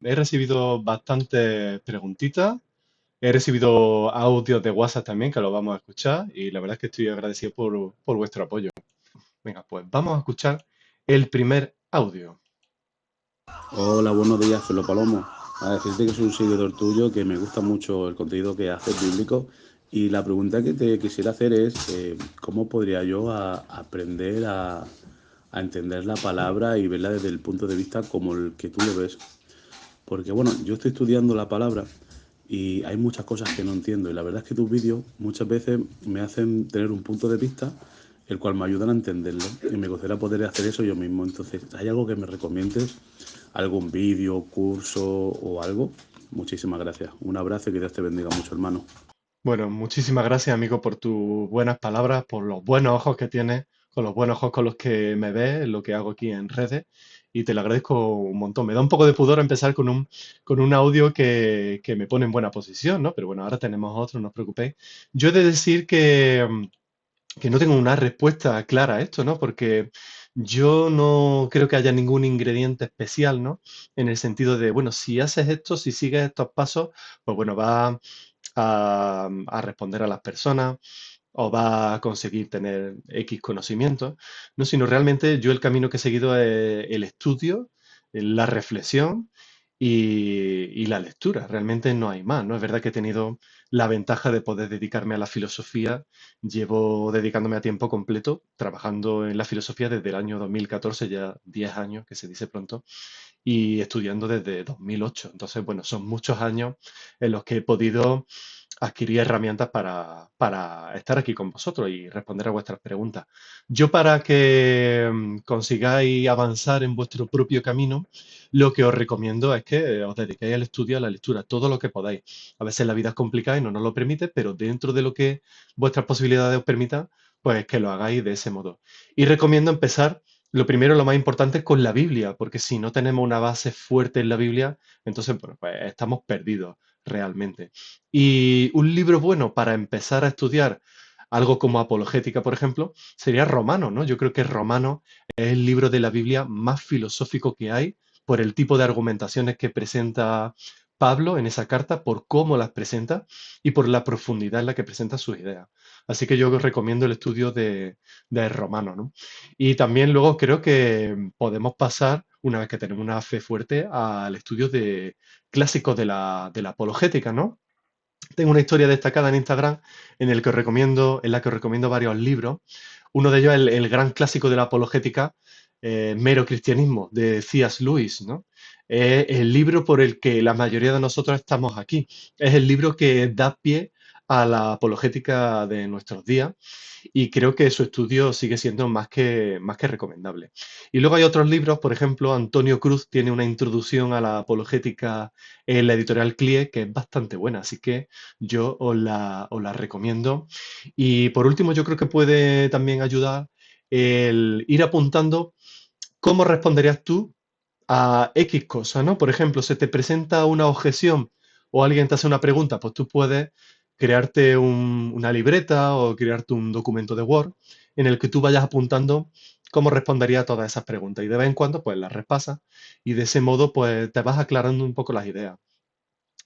He recibido bastantes preguntitas, he recibido audios de WhatsApp también que lo vamos a escuchar y la verdad es que estoy agradecido por vuestro apoyo. Venga, pues vamos a escuchar el primer audio. Hola, buenos días, Felo Palomo. A decirte que soy un seguidor tuyo, que me gusta mucho el contenido que haces bíblico. Y la pregunta que te quisiera hacer es, ¿cómo podría yo aprender a entender la palabra y verla desde el punto de vista como el que tú lo ves? Porque bueno, yo estoy estudiando la palabra y hay muchas cosas que no entiendo. Y la verdad es que tus vídeos muchas veces me hacen tener un punto de vista el cual me ayudan a entenderlo. Y me gustaría poder hacer eso yo mismo. Entonces, ¿hay algo que me recomiendes? ¿Algún vídeo, curso o algo? Muchísimas gracias. Un abrazo y que Dios te bendiga mucho, hermano. Bueno, muchísimas gracias, amigo, por tus buenas palabras, por los buenos ojos que tienes, con los buenos ojos con los que me ves, lo que hago aquí en redes, y te lo agradezco un montón. Me da un poco de pudor empezar con un audio que me pone en buena posición, ¿no? Pero bueno, ahora tenemos otro, no os preocupéis. Yo he de decir que no tengo una respuesta clara a esto, ¿no? Porque yo no creo que haya ningún ingrediente especial, ¿no? En el sentido de, bueno, si haces esto, si sigues estos pasos, pues bueno, va a responder a las personas o va a conseguir tener X conocimientos, no, sino realmente yo el camino que he seguido es el estudio, la reflexión y la lectura. Realmente no hay más, ¿no? Es verdad que he tenido la ventaja de poder dedicarme a la filosofía. Llevo dedicándome a tiempo completo, trabajando en la filosofía desde el año 2014, ya 10 años, que se dice pronto, y estudiando desde 2008. Entonces, bueno, son muchos años en los que he podido adquirir herramientas para estar aquí con vosotros y responder a vuestras preguntas. Yo para que consigáis avanzar en vuestro propio camino, lo que os recomiendo es que os dediquéis al estudio, a la lectura, todo lo que podáis. A veces la vida es complicada y no nos lo permite, pero dentro de lo que vuestras posibilidades os permitan, pues que lo hagáis de ese modo. Y recomiendo empezar, lo primero, lo más importante, con la Biblia, porque si no tenemos una base fuerte en la Biblia, entonces, bueno, pues estamos perdidos realmente. Y un libro bueno para empezar a estudiar algo como apologética, por ejemplo, sería Romano, ¿no? Yo creo que Romano es el libro de la Biblia más filosófico que hay por el tipo de argumentaciones que presenta Pablo en esa carta, por cómo las presenta y por la profundidad en la que presenta sus ideas. Así que yo os recomiendo el estudio de Romano, ¿no? Y también luego creo que podemos pasar, una vez que tenemos una fe fuerte, al estudio de clásicos de la apologética, ¿no? Tengo una historia destacada en Instagram en la que os recomiendo varios libros. Uno de ellos es el gran clásico de la apologética, Mero Cristianismo, de C.S. Lewis, ¿no? Es el libro por el que la mayoría de nosotros estamos aquí. Es el libro que da pie a la apologética de nuestros días y creo que su estudio sigue siendo más que recomendable. Y luego hay otros libros, por ejemplo, Antonio Cruz tiene una introducción a la apologética en la editorial CLIE que es bastante buena, así que yo os la recomiendo. Y por último, yo creo que puede también ayudar el ir apuntando cómo responderías tú a X cosa, ¿no? Por ejemplo, se te presenta una objeción o alguien te hace una pregunta, pues tú puedes crearte una libreta o crearte un documento de Word en el que tú vayas apuntando cómo respondería a todas esas preguntas y de vez en cuando pues las repasas y de ese modo pues te vas aclarando un poco las ideas.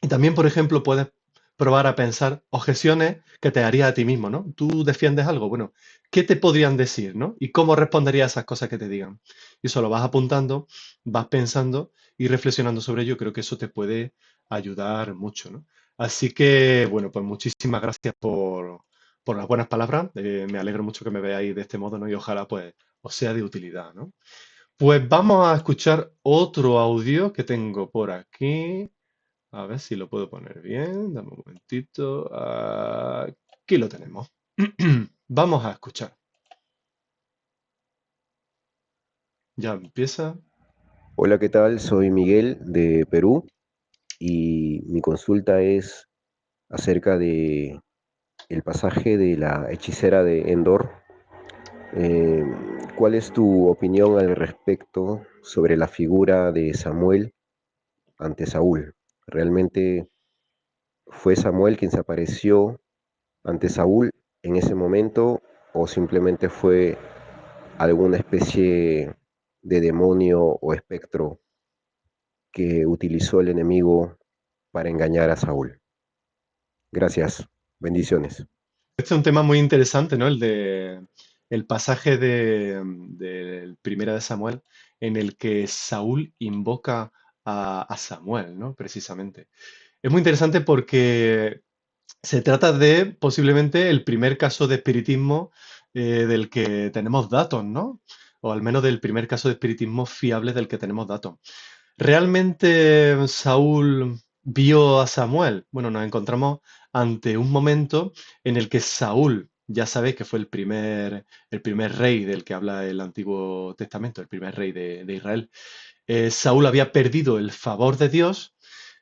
Y también, por ejemplo, puedes probar a pensar objeciones que te harías a ti mismo, ¿no? Tú defiendes algo, bueno, ¿qué te podrían decir, ¿no? Y cómo responderías a esas cosas que te digan. Y eso lo vas apuntando, vas pensando y reflexionando sobre ello. Creo que eso te puede ayudar mucho, ¿no? Así que, bueno, pues muchísimas gracias por las buenas palabras. Me alegro mucho que me veáis de este modo, ¿no? Y ojalá, pues, os sea de utilidad, ¿no? Pues vamos a escuchar otro audio que tengo por aquí. A ver si lo puedo poner bien. Dame un momentito. Aquí lo tenemos. Vamos a escuchar. Ya empieza. Hola, ¿qué tal? Soy Miguel de Perú y mi consulta es acerca de el pasaje de la hechicera de Endor. Eh, ¿Cuál es tu opinión al respecto sobre la figura de Samuel ante Saúl? ¿Realmente fue Samuel quien se apareció ante Saúl en ese momento o simplemente fue alguna especie de demonio o espectro que utilizó el enemigo para engañar a Saúl. Gracias. Bendiciones. Este es un tema muy interesante, ¿no? El pasaje del Primera de Samuel, en el que Saúl invoca a Samuel, ¿no? Precisamente. Es muy interesante porque se trata de posiblemente el primer caso de espiritismo del que tenemos datos, ¿no? O al menos del primer caso de espiritismo fiable del que tenemos datos. ¿Realmente Saúl vio a Samuel? Bueno, nos encontramos ante un momento en el que Saúl, ya sabéis que fue el primer rey del que habla el Antiguo Testamento, el primer rey de Israel. Saúl había perdido el favor de Dios.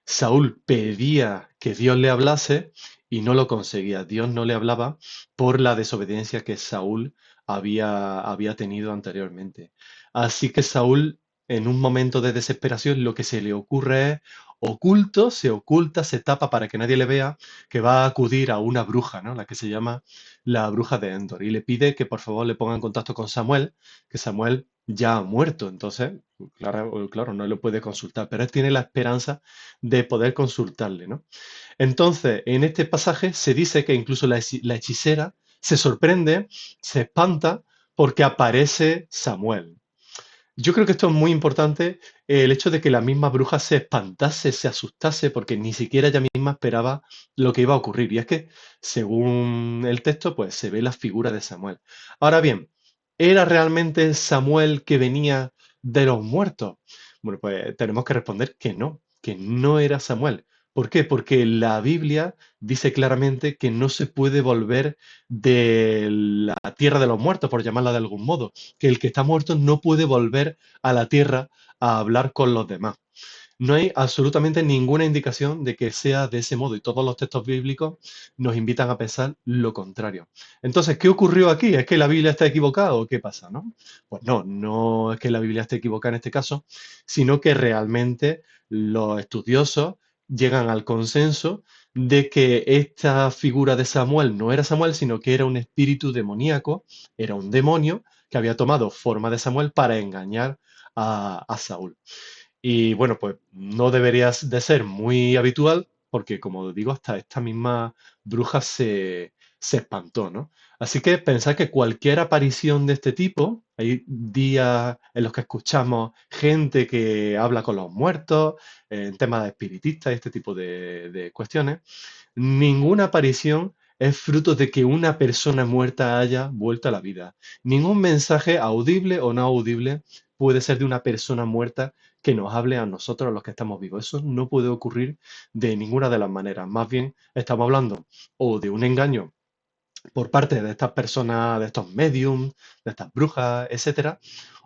Saúl pedía que Dios le hablase y no lo conseguía. Dios no le hablaba por la desobediencia que Saúl había tenido anteriormente. Así que Saúl, en un momento de desesperación, lo que se le ocurre es oculto, se oculta, se tapa para que nadie le vea, que va a acudir a una bruja, ¿no? La que se llama la bruja de Endor, y le pide que por favor le ponga en contacto con Samuel, que Samuel ya ha muerto. Entonces, claro, no lo puede consultar, pero él tiene la esperanza de poder consultarle, ¿no? Entonces, en este pasaje se dice que incluso la hechicera se sorprende, se espanta porque aparece Samuel. Yo creo que esto es muy importante, el hecho de que la misma bruja se espantase, se asustase, porque ni siquiera ella misma esperaba lo que iba a ocurrir. Y es que, según el texto, pues se ve la figura de Samuel. Ahora bien, ¿era realmente Samuel que venía de los muertos? Bueno, pues tenemos que no era Samuel. ¿Por qué? Porque la Biblia dice claramente que no se puede volver de la tierra de los muertos, por llamarla de algún modo, que el que está muerto no puede volver a la tierra a hablar con los demás. No hay absolutamente ninguna indicación de que sea de ese modo y todos los textos bíblicos nos invitan a pensar lo contrario. Entonces, ¿qué ocurrió aquí? ¿Es que la Biblia está equivocada o qué pasa, no? Pues no, no es que la Biblia esté equivocada en este caso, sino que realmente los estudiosos llegan al consenso de que esta figura de Samuel no era Samuel, sino que era un espíritu demoníaco, era un demonio que había tomado forma de Samuel para engañar a Saúl. Y bueno, pues no deberías de ser muy habitual porque, como digo, hasta esta misma bruja se espantó, ¿no? Así que pensad que cualquier aparición de este tipo, hay días en los que escuchamos gente que habla con los muertos, en temas de espiritistas y este tipo de cuestiones, ninguna aparición es fruto de que una persona muerta haya vuelto a la vida. Ningún mensaje audible o no audible puede ser de una persona muerta que nos hable a nosotros los que estamos vivos. Eso no puede ocurrir de ninguna de las maneras. Más bien estamos hablando o de un engaño por parte de estas personas, de estos mediums, de estas brujas, etcétera,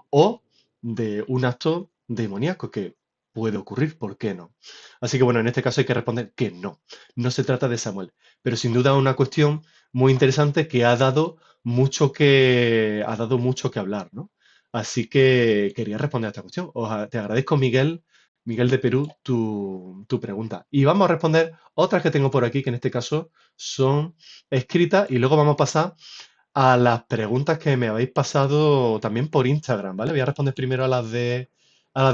o de un acto demoníaco que puede ocurrir, ¿por qué no? Así que bueno, en este caso hay que responder que no, no se trata de Samuel, pero sin duda una cuestión muy interesante que ha dado mucho que hablar, ¿no? Así que quería responder a esta cuestión. Te agradezco, Miguel, Miguel de Perú, tu pregunta. Y vamos a responder otras que tengo por aquí, que en este caso son escritas, y luego vamos a pasar a las preguntas que me habéis pasado también por Instagram, ¿vale? Voy a responder primero a las de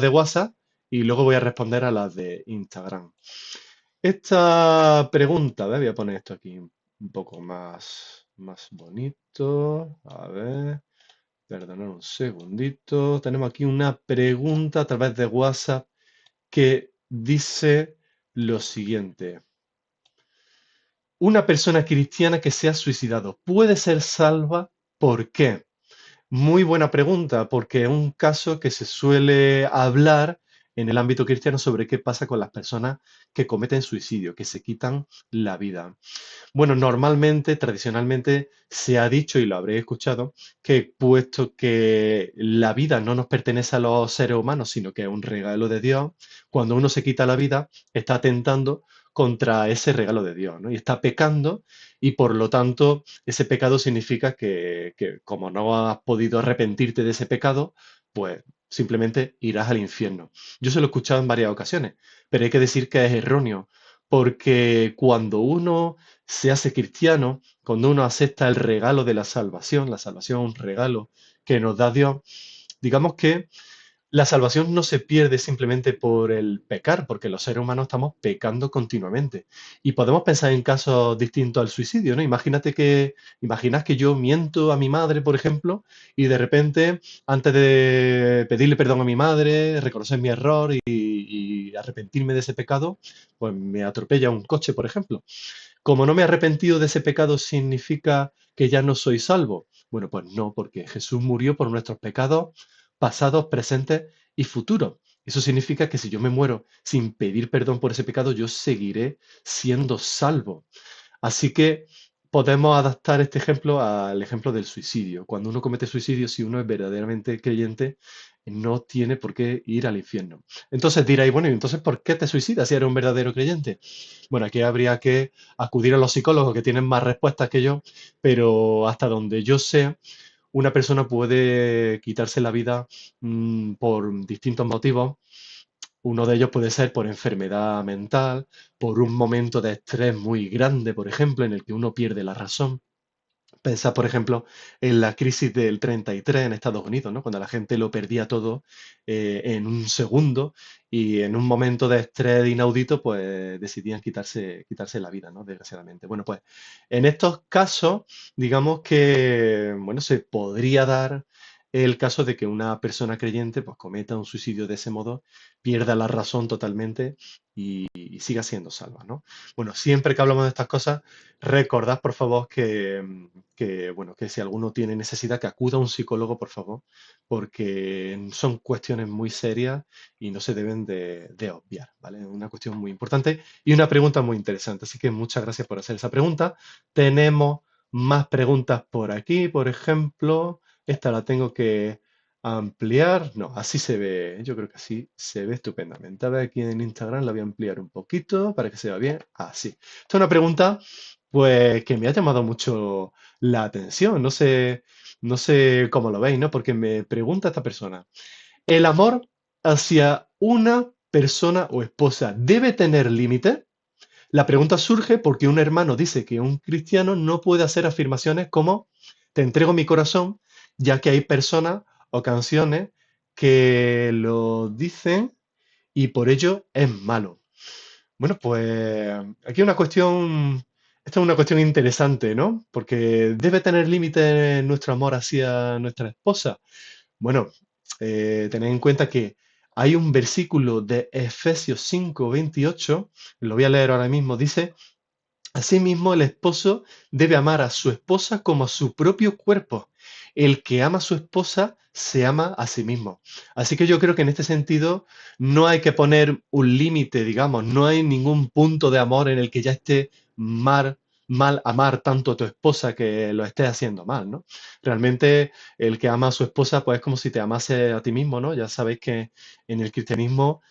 WhatsApp y luego voy a responder a las de Instagram. Esta pregunta, ¿vale? Voy a poner esto aquí un poco más bonito. A ver, perdonad un segundito. Tenemos aquí una pregunta a través de WhatsApp que dice lo siguiente. Una persona cristiana que se ha suicidado, ¿puede ser salva? ¿Por qué? Muy buena pregunta, porque es un caso que se suele hablar en el ámbito cristiano sobre qué pasa con las personas que cometen suicidio, que se quitan la vida. Bueno, normalmente, tradicionalmente, se ha dicho, y lo habréis escuchado, que puesto que la vida no nos pertenece a los seres humanos, sino que es un regalo de Dios, cuando uno se quita la vida, está atentando contra ese regalo de Dios, ¿no? Y está pecando, y por lo tanto, ese pecado significa que como no has podido arrepentirte de ese pecado, pues simplemente irás al infierno. Yo se lo he escuchado en varias ocasiones, pero hay que decir que es erróneo, porque cuando uno se hace cristiano, cuando uno acepta el regalo de la salvación es un regalo que nos da Dios, digamos que La salvación no se pierde simplemente por el pecar, porque los seres humanos estamos pecando continuamente. Y podemos pensar en casos distintos al suicidio, ¿no? Imaginas que yo miento a mi madre, por ejemplo, y de repente, antes de pedirle perdón a mi madre, reconocer mi error y arrepentirme de ese pecado, pues me atropella un coche, por ejemplo. Como no me he arrepentido de ese pecado, ¿significa que ya no soy salvo? Bueno, pues no, porque Jesús murió por nuestros pecados pasados, presentes y futuros. Eso significa que si yo me muero sin pedir perdón por ese pecado, yo seguiré siendo salvo. Así que podemos adaptar este ejemplo al ejemplo del suicidio. Cuando uno comete suicidio, si uno es verdaderamente creyente, no tiene por qué ir al infierno. Entonces diréis, bueno, ¿y entonces por qué te suicidas si eres un verdadero creyente? Bueno, aquí habría que acudir a los psicólogos que tienen más respuestas que yo, pero hasta donde yo sé, una persona puede quitarse la vida por distintos motivos. Uno de ellos puede ser por enfermedad mental, por un momento de estrés muy grande, por ejemplo, en el que uno pierde la razón. Pensad, por ejemplo, en la crisis del 33 en Estados Unidos, ¿no? Cuando la gente lo perdía todo en un segundo y en un momento de estrés inaudito, pues decidían quitarse la vida, ¿no? Desgraciadamente. Bueno, pues en estos casos, digamos que, bueno, se podría dar el caso de que una persona creyente pues cometa un suicidio de ese modo, pierda la razón totalmente y siga siendo salva, ¿no? Bueno, siempre que hablamos de estas cosas, recordad, por favor, bueno, que si alguno tiene necesidad, que acuda a un psicólogo, por favor, porque son cuestiones muy serias y no se deben de obviar, ¿vale? Una cuestión muy importante y una pregunta muy interesante. Así que muchas gracias por hacer esa pregunta. Tenemos más preguntas por aquí, por ejemplo, esta la tengo que ampliar. No, así se ve. Yo creo que así se ve estupendamente. A ver, aquí en Instagram la voy a ampliar un poquito para que se vea bien. Así. Esta es una pregunta, pues, que me ha llamado mucho la atención. No sé cómo lo veis, ¿no? Porque me pregunta esta persona, ¿el amor hacia una persona o esposa debe tener límite? La pregunta surge porque un hermano dice que un cristiano no puede hacer afirmaciones como te entrego mi corazón, ya que hay personas o canciones que lo dicen y por ello es malo. Bueno, pues aquí esta es una cuestión interesante, ¿no? Porque debe tener límite nuestro amor hacia nuestra esposa. Bueno, tened en cuenta que hay un versículo de Efesios 5:28, lo voy a leer ahora mismo, dice, asimismo, el esposo debe amar a su esposa como a su propio cuerpo. El que ama a su esposa se ama a sí mismo. Así que yo creo que en este sentido no hay que poner un límite, digamos, no hay ningún punto de amor en el que ya esté mal amar tanto a tu esposa que lo estés haciendo mal, ¿no? Realmente el que ama a su esposa, pues es como si te amase a ti mismo, ¿no? Ya sabéis que en el cristianismo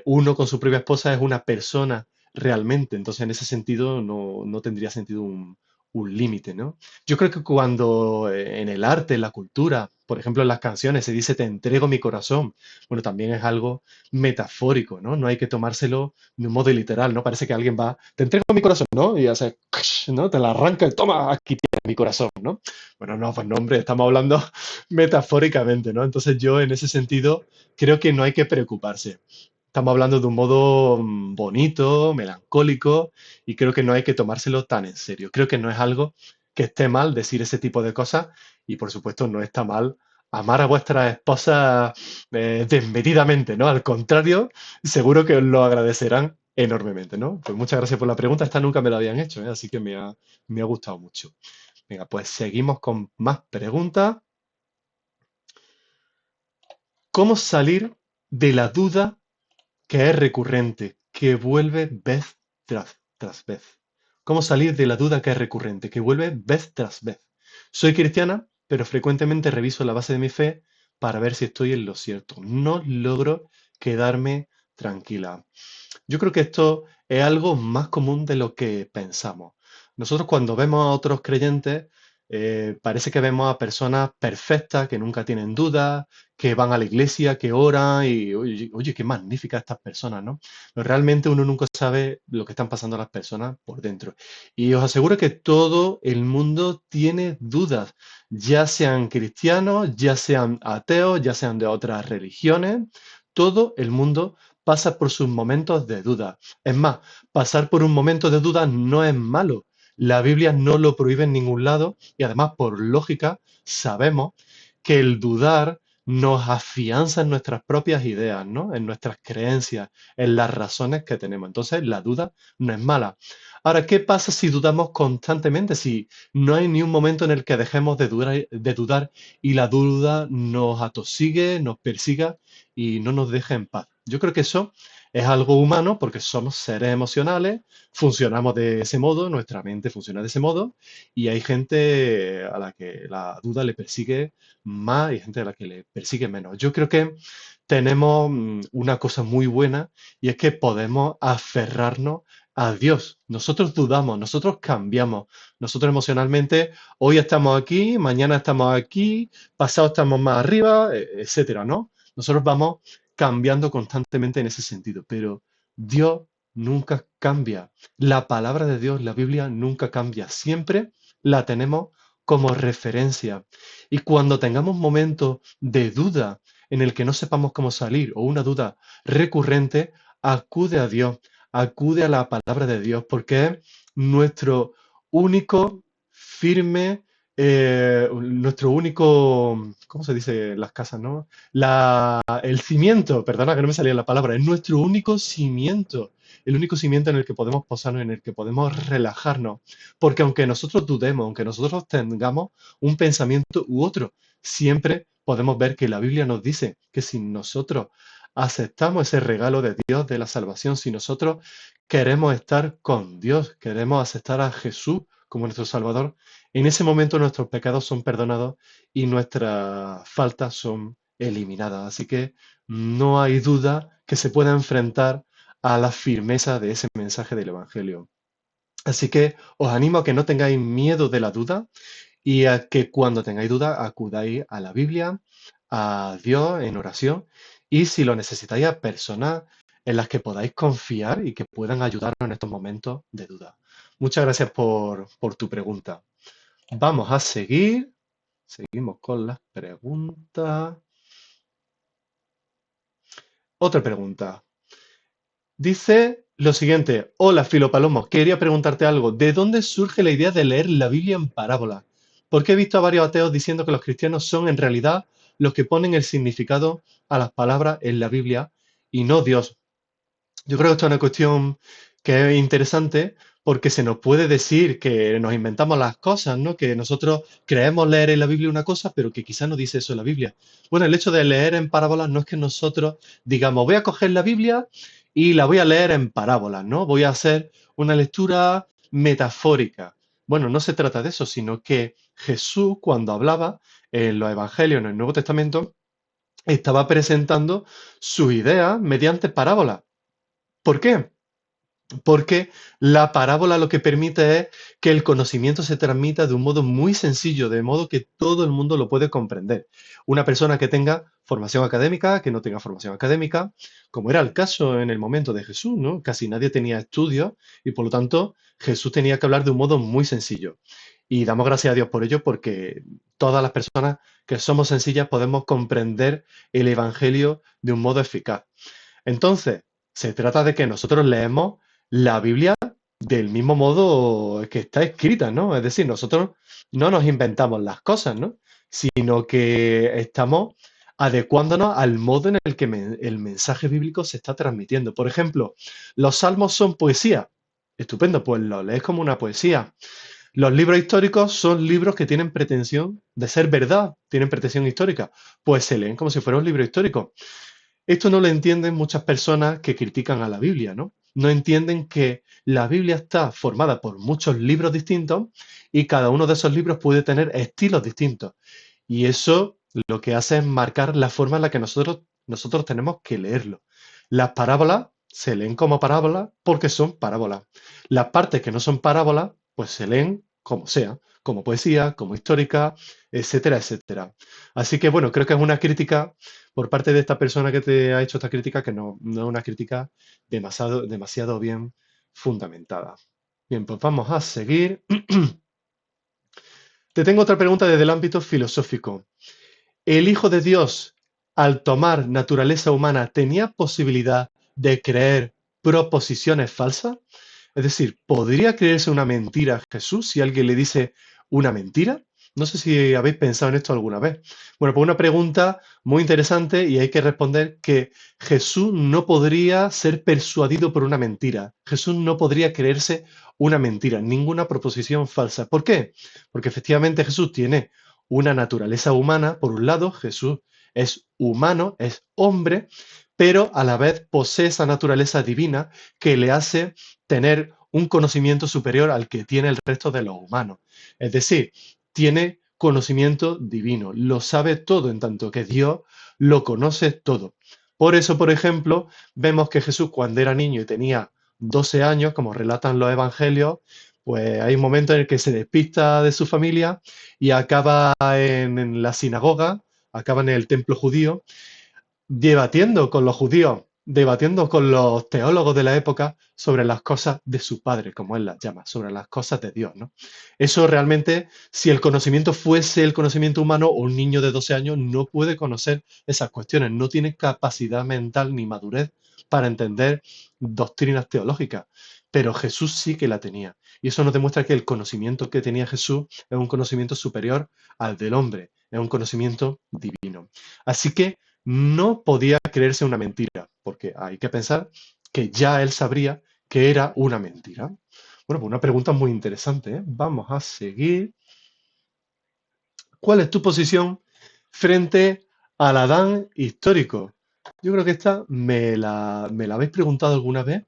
uno con su propia esposa es una persona realmente. Entonces, en ese sentido, no tendría sentido un límite, ¿no? Yo creo que cuando en el arte, en la cultura, por ejemplo, en las canciones se dice te entrego mi corazón, bueno, también es algo metafórico, ¿no? No hay que tomárselo de un modo literal, ¿no? Parece que alguien va, te entrego mi corazón, ¿no? Y hace, ¿no? Te la arranca y toma, aquí tienes mi corazón, ¿no? Bueno, no, pues no, hombre, estamos hablando metafóricamente, ¿no? Entonces yo en ese sentido creo que no hay que preocuparse. Estamos hablando de un modo bonito, melancólico, y creo que no hay que tomárselo tan en serio. Creo que no es algo que esté mal decir ese tipo de cosas, y por supuesto no está mal amar a vuestra esposa desmedidamente, ¿no? Al contrario, seguro que os lo agradecerán enormemente, ¿no? Pues muchas gracias por la pregunta. Esta nunca me la habían hecho, ¿eh? Así que me ha gustado mucho. Venga, pues seguimos con más preguntas. ¿Cómo salir de la duda que es recurrente, que vuelve vez tras vez? ¿Cómo salir de la duda que es recurrente, que vuelve vez tras vez? Soy cristiana, pero frecuentemente reviso la base de mi fe para ver si estoy en lo cierto. No logro quedarme tranquila. Yo creo que esto es algo más común de lo que pensamos. Nosotros cuando vemos a otros creyentes, Parece que vemos a personas perfectas, que nunca tienen dudas, que van a la iglesia, que oran y, oye, oye, qué magníficas estas personas, ¿no? Pero realmente uno nunca sabe lo que están pasando las personas por dentro. Y os aseguro que todo el mundo tiene dudas, ya sean cristianos, ya sean ateos, ya sean de otras religiones. Todo el mundo pasa por sus momentos de duda. Es más, pasar por un momento de duda no es malo. La Biblia no lo prohíbe en ningún lado y además por lógica sabemos que el dudar nos afianza en nuestras propias ideas, ¿no? En nuestras creencias, en las razones que tenemos. Entonces, la duda no es mala. Ahora, ¿qué pasa si dudamos constantemente? Si no hay ni un momento en el que dejemos de dudar y la duda nos atosigue, nos persiga y no nos deja en paz. Yo creo que eso es algo humano porque somos seres emocionales, funcionamos de ese modo, nuestra mente funciona de ese modo y hay gente a la que la duda le persigue más y gente a la que le persigue menos. Yo creo que tenemos una cosa muy buena y es que podemos aferrarnos a Dios. Nosotros dudamos, nosotros cambiamos, nosotros emocionalmente hoy estamos aquí, mañana estamos aquí, pasado estamos más arriba, etcétera, ¿no? Nosotros vamos cambiando constantemente en ese sentido, pero Dios nunca cambia. La palabra de Dios, la Biblia, nunca cambia. Siempre la tenemos como referencia. Y cuando tengamos momentos de duda en el que no sepamos cómo salir o una duda recurrente, acude a Dios, acude a la palabra de Dios, porque es nuestro único firme, nuestro único, ¿cómo se dice en las casas, no? El cimiento, perdona que no me salía la palabra, es nuestro único cimiento, el único cimiento en el que podemos posarnos, en el que podemos relajarnos, porque aunque nosotros dudemos, aunque nosotros tengamos un pensamiento u otro, siempre podemos ver que la Biblia nos dice que si nosotros aceptamos ese regalo de Dios de la salvación, si nosotros queremos estar con Dios, queremos aceptar a Jesús como nuestro Salvador, en ese momento nuestros pecados son perdonados y nuestras faltas son eliminadas. Así que no hay duda que se pueda enfrentar a la firmeza de ese mensaje del Evangelio. Así que os animo a que no tengáis miedo de la duda y a que cuando tengáis duda acudáis a la Biblia, a Dios en oración y si lo necesitáis a personas en las que podáis confiar y que puedan ayudaros en estos momentos de duda. Muchas gracias por tu pregunta. Vamos a seguir. Seguimos con las preguntas. Otra pregunta. Dice lo siguiente. Hola, Filo Palomo. Quería preguntarte algo. ¿De dónde surge la idea de leer la Biblia en parábola? Porque he visto a varios ateos diciendo que los cristianos son en realidad los que ponen el significado a las palabras en la Biblia y no Dios. Yo creo que esto es una cuestión que es interesante porque se nos puede decir que nos inventamos las cosas, ¿no? Que nosotros creemos leer en la Biblia una cosa, pero que quizá no dice eso la Biblia. Bueno, el hecho de leer en parábolas no es que nosotros digamos, voy a coger la Biblia y la voy a leer en parábolas, ¿no? Voy a hacer una lectura metafórica. Bueno, no se trata de eso, sino que Jesús, cuando hablaba en los evangelios, en el Nuevo Testamento, estaba presentando sus ideas mediante parábolas. ¿Por qué? Porque la parábola lo que permite es que el conocimiento se transmita de un modo muy sencillo, de modo que todo el mundo lo puede comprender. Una persona que tenga formación académica, que no tenga formación académica, como era el caso en el momento de Jesús, ¿no? Casi nadie tenía estudios y por lo tanto Jesús tenía que hablar de un modo muy sencillo. Y damos gracias a Dios por ello, porque todas las personas que somos sencillas podemos comprender el Evangelio de un modo eficaz. Entonces, se trata de que nosotros leemos la Biblia del mismo modo que está escrita, ¿no? Es decir, nosotros no nos inventamos las cosas, ¿no? Sino que estamos adecuándonos al modo en el que el mensaje bíblico se está transmitiendo. Por ejemplo, los salmos son poesía. Estupendo, pues lo lees como una poesía. Los libros históricos son libros que tienen pretensión de ser verdad, tienen pretensión histórica. Pues se leen como si fuera un libro histórico. Esto no lo entienden muchas personas que critican a la Biblia, ¿no? No entienden que la Biblia está formada por muchos libros distintos y cada uno de esos libros puede tener estilos distintos. Y eso lo que hace es marcar la forma en la que nosotros tenemos que leerlo. Las parábolas se leen como parábolas porque son parábolas. Las partes que no son parábolas, pues se leen como sea, como poesía, como histórica, etcétera, etcétera. Así que bueno, creo que es una crítica por parte de esta persona que te ha hecho esta crítica, que no es una crítica demasiado bien fundamentada. Bien, pues vamos a seguir. Te tengo otra pregunta desde el ámbito filosófico. ¿El Hijo de Dios, al tomar naturaleza humana, tenía posibilidad de creer proposiciones falsas? Es decir, ¿podría creerse una mentira a Jesús si alguien le dice una mentira? No sé si habéis pensado en esto alguna vez. Bueno, pues una pregunta muy interesante y hay que responder que Jesús no podría ser persuadido por una mentira. Jesús no podría creerse una mentira, ninguna proposición falsa. ¿Por qué? Porque efectivamente Jesús tiene una naturaleza humana. Por un lado, Jesús es humano, es hombre, pero a la vez posee esa naturaleza divina que le hace tener un conocimiento superior al que tiene el resto de los humanos. Es decir, tiene conocimiento divino, lo sabe todo, en tanto que Dios lo conoce todo. Por eso, por ejemplo, vemos que Jesús cuando era niño y tenía 12 años, como relatan los evangelios, pues hay un momento en el que se despista de su familia y acaba en la sinagoga, acaba en el templo judío, debatiendo con los judíos, debatiendo con los teólogos de la época sobre las cosas de su padre, como él las llama, sobre las cosas de Dios, ¿no? Eso realmente, si el conocimiento fuese el conocimiento humano, un niño de 12 años no puede conocer esas cuestiones, no tiene capacidad mental ni madurez para entender doctrinas teológicas, pero Jesús sí que la tenía. Y eso nos demuestra que el conocimiento que tenía Jesús es un conocimiento superior al del hombre, es un conocimiento divino. Así que no podía creerse una mentira, porque hay que pensar que ya él sabría que era una mentira. Bueno, pues una pregunta muy interesante, ¿eh? Vamos a seguir. ¿Cuál es tu posición frente al Adán histórico? Yo creo que esta me la habéis preguntado alguna vez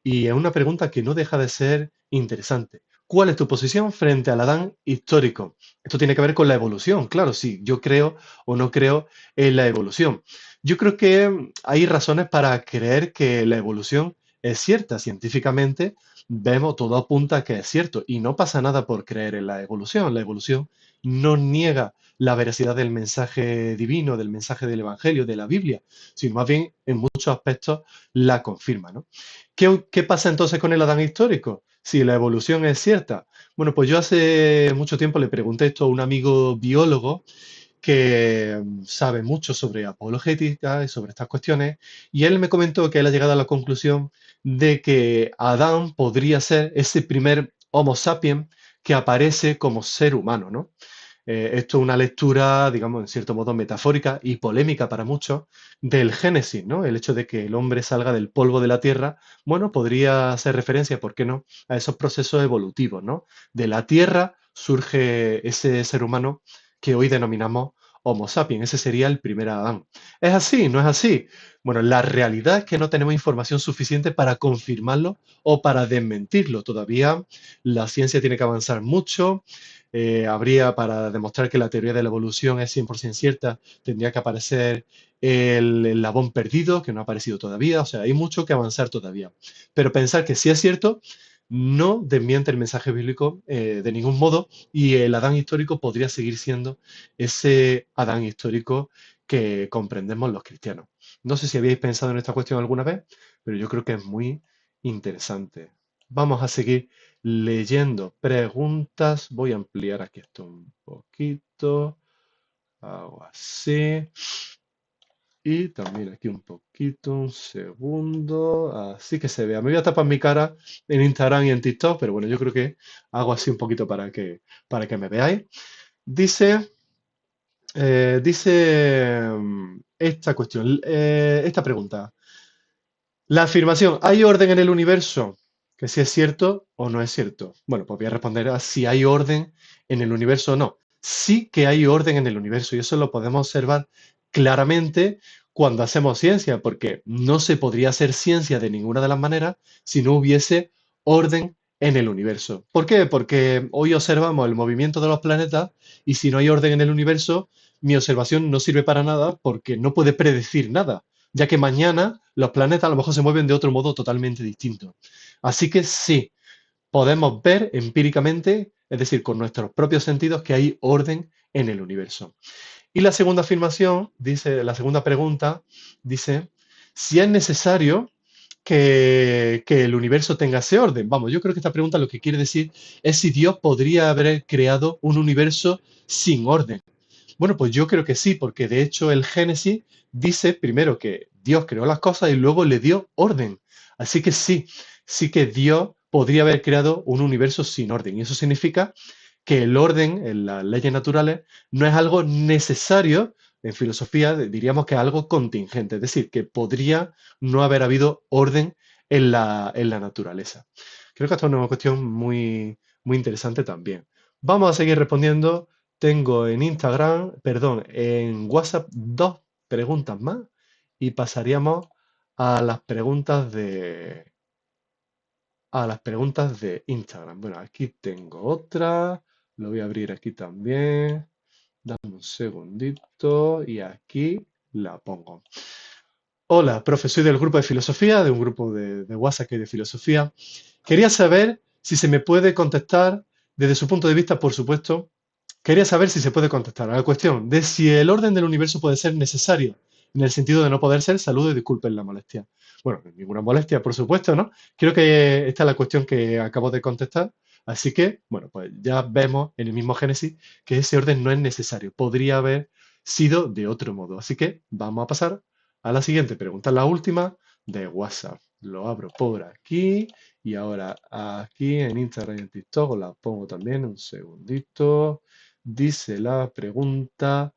y es una pregunta que no deja de ser interesante. ¿Cuál es tu posición frente al Adán histórico? Esto tiene que ver con la evolución, claro, sí, yo creo o no creo en la evolución. Yo creo que hay razones para creer que la evolución es cierta. Científicamente vemos, todo apunta a que es cierto y no pasa nada por creer en la evolución. La evolución no niega la veracidad del mensaje divino, del mensaje del Evangelio, de la Biblia, sino más bien en muchos aspectos la confirma, ¿no? ¿Qué pasa entonces con el Adán histórico? Si la evolución es cierta. Bueno, pues yo hace mucho tiempo le pregunté esto a un amigo biólogo que sabe mucho sobre apologética y sobre estas cuestiones, y él me comentó que él ha llegado a la conclusión de que Adán podría ser ese primer Homo sapiens que aparece como ser humano, ¿no? Esto es una lectura, digamos, en cierto modo metafórica y polémica para muchos del Génesis, ¿no? El hecho de que el hombre salga del polvo de la tierra, bueno, podría hacer referencia, ¿por qué no?, a esos procesos evolutivos, ¿no? De la tierra surge ese ser humano que hoy denominamos Homo sapiens. Ese sería el primer Adán. ¿Es así? ¿No es así? Bueno, la realidad es que no tenemos información suficiente para confirmarlo o para desmentirlo. Todavía la ciencia tiene que avanzar mucho. Habría, para demostrar que la teoría de la evolución es 100% cierta, tendría que aparecer el eslabón perdido, que no ha aparecido todavía. O sea, hay mucho que avanzar todavía. Pero pensar que sí es cierto no desmiente el mensaje bíblico de ningún modo, y el Adán histórico podría seguir siendo ese Adán histórico que comprendemos los cristianos. No sé si habéis pensado en esta cuestión alguna vez, pero yo creo que es muy interesante. Vamos a seguir leyendo preguntas. Voy a ampliar aquí esto un poquito. Hago así. Y también aquí un poquito, un segundo. Así que se vea. Me voy a tapar mi cara en Instagram y en TikTok, pero bueno, yo creo que hago así un poquito para que me veáis. Dice, esta cuestión, esta pregunta. La afirmación, ¿hay orden en el universo? Que si es cierto o no es cierto. Bueno, pues voy a responder a si hay orden en el universo o no. Sí que hay orden en el universo y eso lo podemos observar claramente cuando hacemos ciencia, porque no se podría hacer ciencia de ninguna de las maneras si no hubiese orden en el universo. ¿Por qué? Porque hoy observamos el movimiento de los planetas y si no hay orden en el universo, mi observación no sirve para nada porque no puede predecir nada, ya que mañana los planetas a lo mejor se mueven de otro modo totalmente distinto. Así que sí, podemos ver empíricamente es decir, con nuestros propios sentidos, que hay orden en el universo. Y la segunda afirmación, dice, la segunda pregunta, dice, si es necesario que el universo tenga ese orden. Vamos, yo creo que esta pregunta lo que quiere decir es si Dios podría haber creado un universo sin orden. Bueno, pues yo creo que sí, porque de hecho el Génesis dice primero que Dios creó las cosas y luego le dio orden. Así que sí, sí que Dios podría haber creado un universo sin orden. Y eso significa que el orden en las leyes naturales no es algo necesario. En filosofía diríamos que es algo contingente, es decir, que podría no haber habido orden en la naturaleza. Creo que esta es una cuestión muy, muy interesante también. Vamos a seguir respondiendo. Tengo en Instagram, perdón, en WhatsApp dos preguntas más y pasaríamos a las preguntas de Instagram. Bueno, aquí tengo otra, lo voy a abrir aquí también. Dame un segundito y aquí la pongo. Hola, profe, soy del grupo de filosofía, de un grupo de WhatsApp que hay de filosofía. Quería saber si se me puede contestar desde su punto de vista, por supuesto. Quería saber si se puede contestar a la cuestión de si el orden del universo puede ser necesario, en el sentido de no poder ser. Saludos y disculpen la molestia. Bueno, ninguna molestia, por supuesto, ¿no? Creo que esta es la cuestión que acabo de contestar. Así que, bueno, pues ya vemos en el mismo Génesis que ese orden no es necesario. Podría haber sido de otro modo. Así que vamos a pasar a la siguiente pregunta, la última de WhatsApp. Lo abro por aquí y ahora aquí en Instagram y en TikTok la pongo también. Un segundito. Dice la pregunta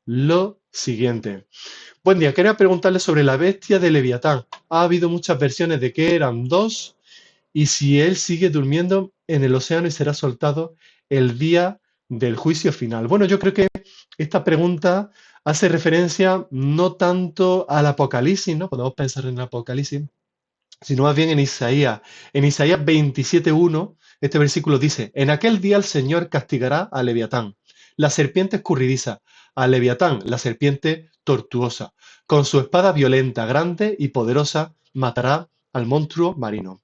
lo siguiente. Buen día, quería preguntarle sobre la bestia de Leviatán. Ha habido muchas versiones de que eran dos y si él sigue durmiendo en el océano y será soltado el día del juicio final. Bueno, yo creo que esta pregunta hace referencia no tanto al Apocalipsis, ¿no? Podemos pensar en el Apocalipsis, sino más bien en Isaías. En Isaías 27:1, este versículo dice, en aquel día el Señor castigará a Leviatán, la serpiente escurridiza, a Leviatán, la serpiente tortuosa. Con su espada violenta, grande y poderosa, matará al monstruo marino.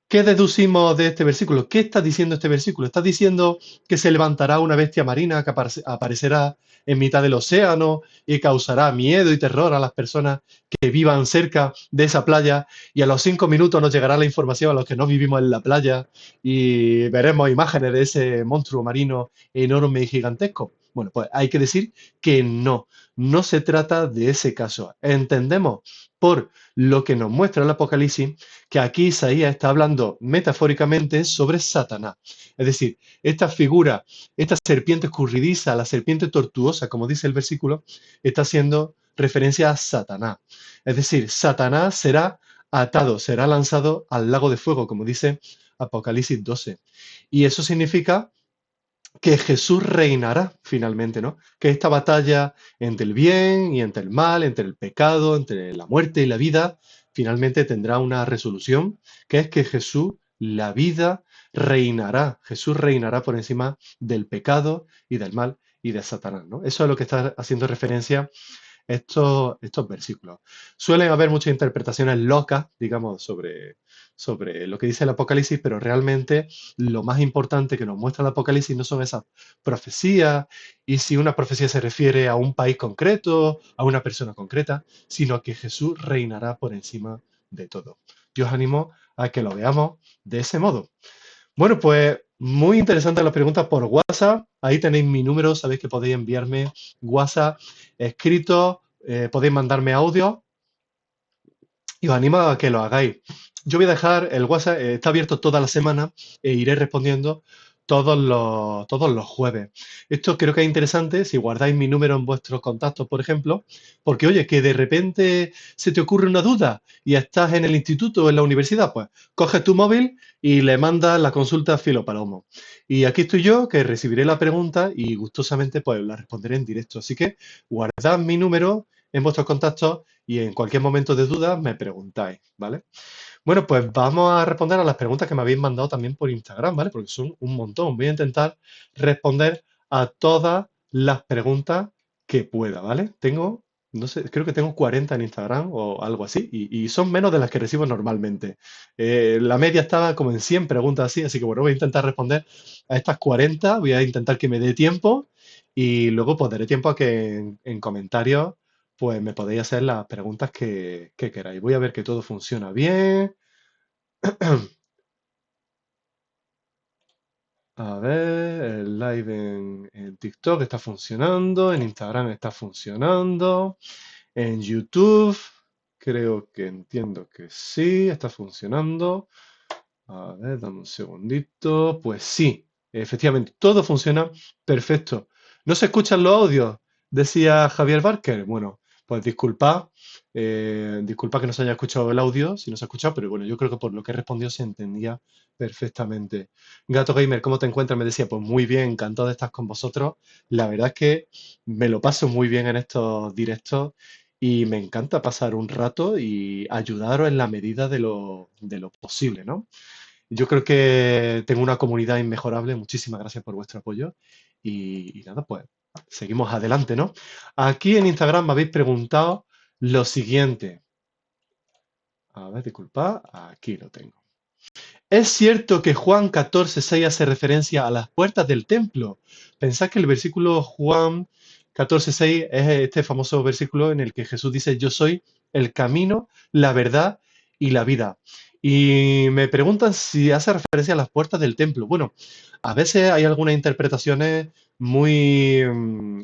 ¿Qué deducimos de este versículo? ¿Qué está diciendo este versículo? Está diciendo que se levantará una bestia marina que aparecerá en mitad del océano y causará miedo y terror a las personas que vivan cerca de esa playa, y a los 5 minutos nos llegará la información a los que no vivimos en la playa y veremos imágenes de ese monstruo marino enorme y gigantesco. Bueno, pues hay que decir que no, no se trata de ese caso. Entendemos por lo que nos muestra el Apocalipsis que aquí Isaías está hablando metafóricamente sobre Satanás. Es decir, esta figura, esta serpiente escurridiza, la serpiente tortuosa, como dice el versículo, está haciendo referencia a Satanás. Es decir, Satanás será atado, será lanzado al lago de fuego, como dice Apocalipsis 12. Y eso significa que Jesús reinará finalmente, ¿no? Que esta batalla entre el bien y entre el mal, entre el pecado, entre la muerte y la vida, finalmente tendrá una resolución, que es que Jesús, la vida, reinará. Jesús reinará por encima del pecado y del mal y de Satanás, ¿no? Eso es lo que está haciendo referencia estos versículos. Suelen haber muchas interpretaciones locas, digamos, sobre lo que dice el Apocalipsis, pero realmente lo más importante que nos muestra el Apocalipsis no son esas profecías, y si una profecía se refiere a un país concreto, a una persona concreta, sino que Jesús reinará por encima de todo. Yo os animo a que lo veamos de ese modo. Bueno, pues muy interesante la pregunta por WhatsApp. Ahí tenéis mi número, sabéis que podéis enviarme WhatsApp escrito, podéis mandarme audio y os animo a que lo hagáis. Yo voy a dejar el WhatsApp, está abierto toda la semana e iré respondiendo todos los jueves. Esto creo que es interesante si guardáis mi número en vuestros contactos, por ejemplo, porque oye, que de repente se te ocurre una duda y estás en el instituto o en la universidad, pues coges tu móvil y le mandas la consulta a Filo Palomo. Y aquí estoy yo, que recibiré la pregunta y gustosamente pues la responderé en directo. Así que guardad mi número en vuestros contactos y en cualquier momento de duda me preguntáis, ¿vale? Bueno, pues vamos a responder a las preguntas que me habéis mandado también por Instagram, ¿vale? Porque son un montón. Voy a intentar responder a todas las preguntas que pueda, ¿vale? Tengo No sé, creo que tengo 40 en Instagram o algo así, y son menos de las que recibo normalmente. La media estaba como en 100 preguntas así que bueno, voy a intentar responder a estas 40, voy a intentar que me dé tiempo y luego pues daré tiempo a que en comentarios pues me podéis hacer las preguntas que queráis. Voy a ver que todo funciona bien. A ver, el live en TikTok está funcionando, en Instagram está funcionando. En YouTube, creo que entiendo que sí, está funcionando. A ver, dame un segundito. Pues sí, efectivamente, todo funciona perfecto. ¿No se escuchan los audios? Decía Javier Barker. Bueno, pues disculpa que no se haya escuchado el audio, si no se ha escuchado, pero bueno, yo creo que por lo que respondió se entendía perfectamente. Gato Gamer, ¿cómo te encuentras? Me decía, pues muy bien, encantado de estar con vosotros. La verdad es que me lo paso muy bien en estos directos y me encanta pasar un rato y ayudaros en la medida de lo posible, ¿no? Yo creo que tengo una comunidad inmejorable. Muchísimas gracias por vuestro apoyo. Y nada, pues seguimos adelante, ¿no? Aquí en Instagram me habéis preguntado lo siguiente. A ver, disculpa, aquí lo tengo. ¿Es cierto que Juan 14:6 hace referencia a las puertas del templo? Pensad que el versículo Juan 14:6 es este famoso versículo en el que Jesús dice, yo soy el camino, la verdad y la vida. Y me preguntan si hace referencia a las puertas del templo. Bueno, a veces hay algunas interpretaciones muy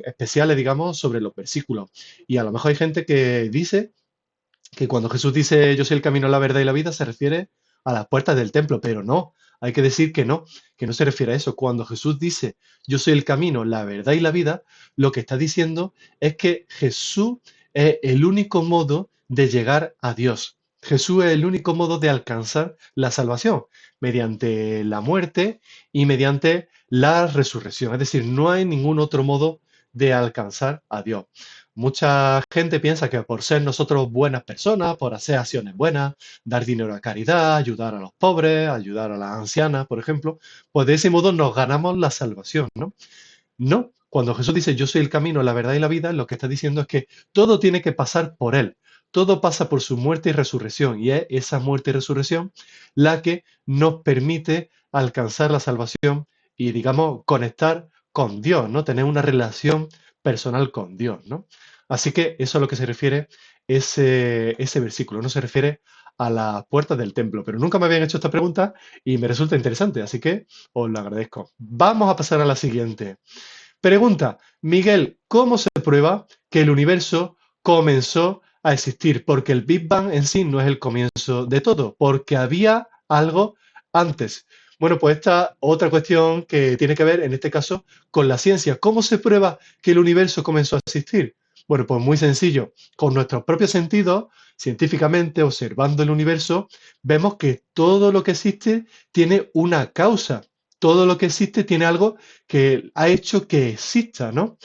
especiales, digamos, sobre los versículos. Y a lo mejor hay gente que dice que cuando Jesús dice yo soy el camino, la verdad y la vida, se refiere a las puertas del templo, pero no, hay que decir que no se refiere a eso. Cuando Jesús dice yo soy el camino, la verdad y la vida, lo que está diciendo es que Jesús es el único modo de llegar a Dios. Jesús es el único modo de alcanzar la salvación, mediante la muerte y mediante la resurrección. Es decir, no hay ningún otro modo de alcanzar a Dios. Mucha gente piensa que por ser nosotros buenas personas, por hacer acciones buenas, dar dinero a caridad, ayudar a los pobres, ayudar a las ancianas, por ejemplo, pues de ese modo nos ganamos la salvación, ¿no? No, cuando Jesús dice yo soy el camino, la verdad y la vida, lo que está diciendo es que todo tiene que pasar por Él. Todo pasa por su muerte y resurrección, y es esa muerte y resurrección la que nos permite alcanzar la salvación y, digamos, conectar con Dios, ¿no? Tener una relación personal con Dios, ¿no? Así que eso es a lo que se refiere ese versículo, no se refiere a las puertas del templo. Pero nunca me habían hecho esta pregunta y me resulta interesante, así que os lo agradezco. Vamos a pasar a la siguiente. Pregunta, Miguel, ¿cómo se prueba que el universo comenzó a existir? Porque el Big Bang en sí no es el comienzo de todo, porque había algo antes. Bueno, pues esta otra cuestión que tiene que ver, en este caso, con la ciencia. ¿Cómo se prueba que el universo comenzó a existir? Bueno, pues muy sencillo. Con nuestros propios sentidos, científicamente, observando el universo, vemos que todo lo que existe tiene una causa. Todo lo que existe tiene algo que ha hecho que exista, ¿no?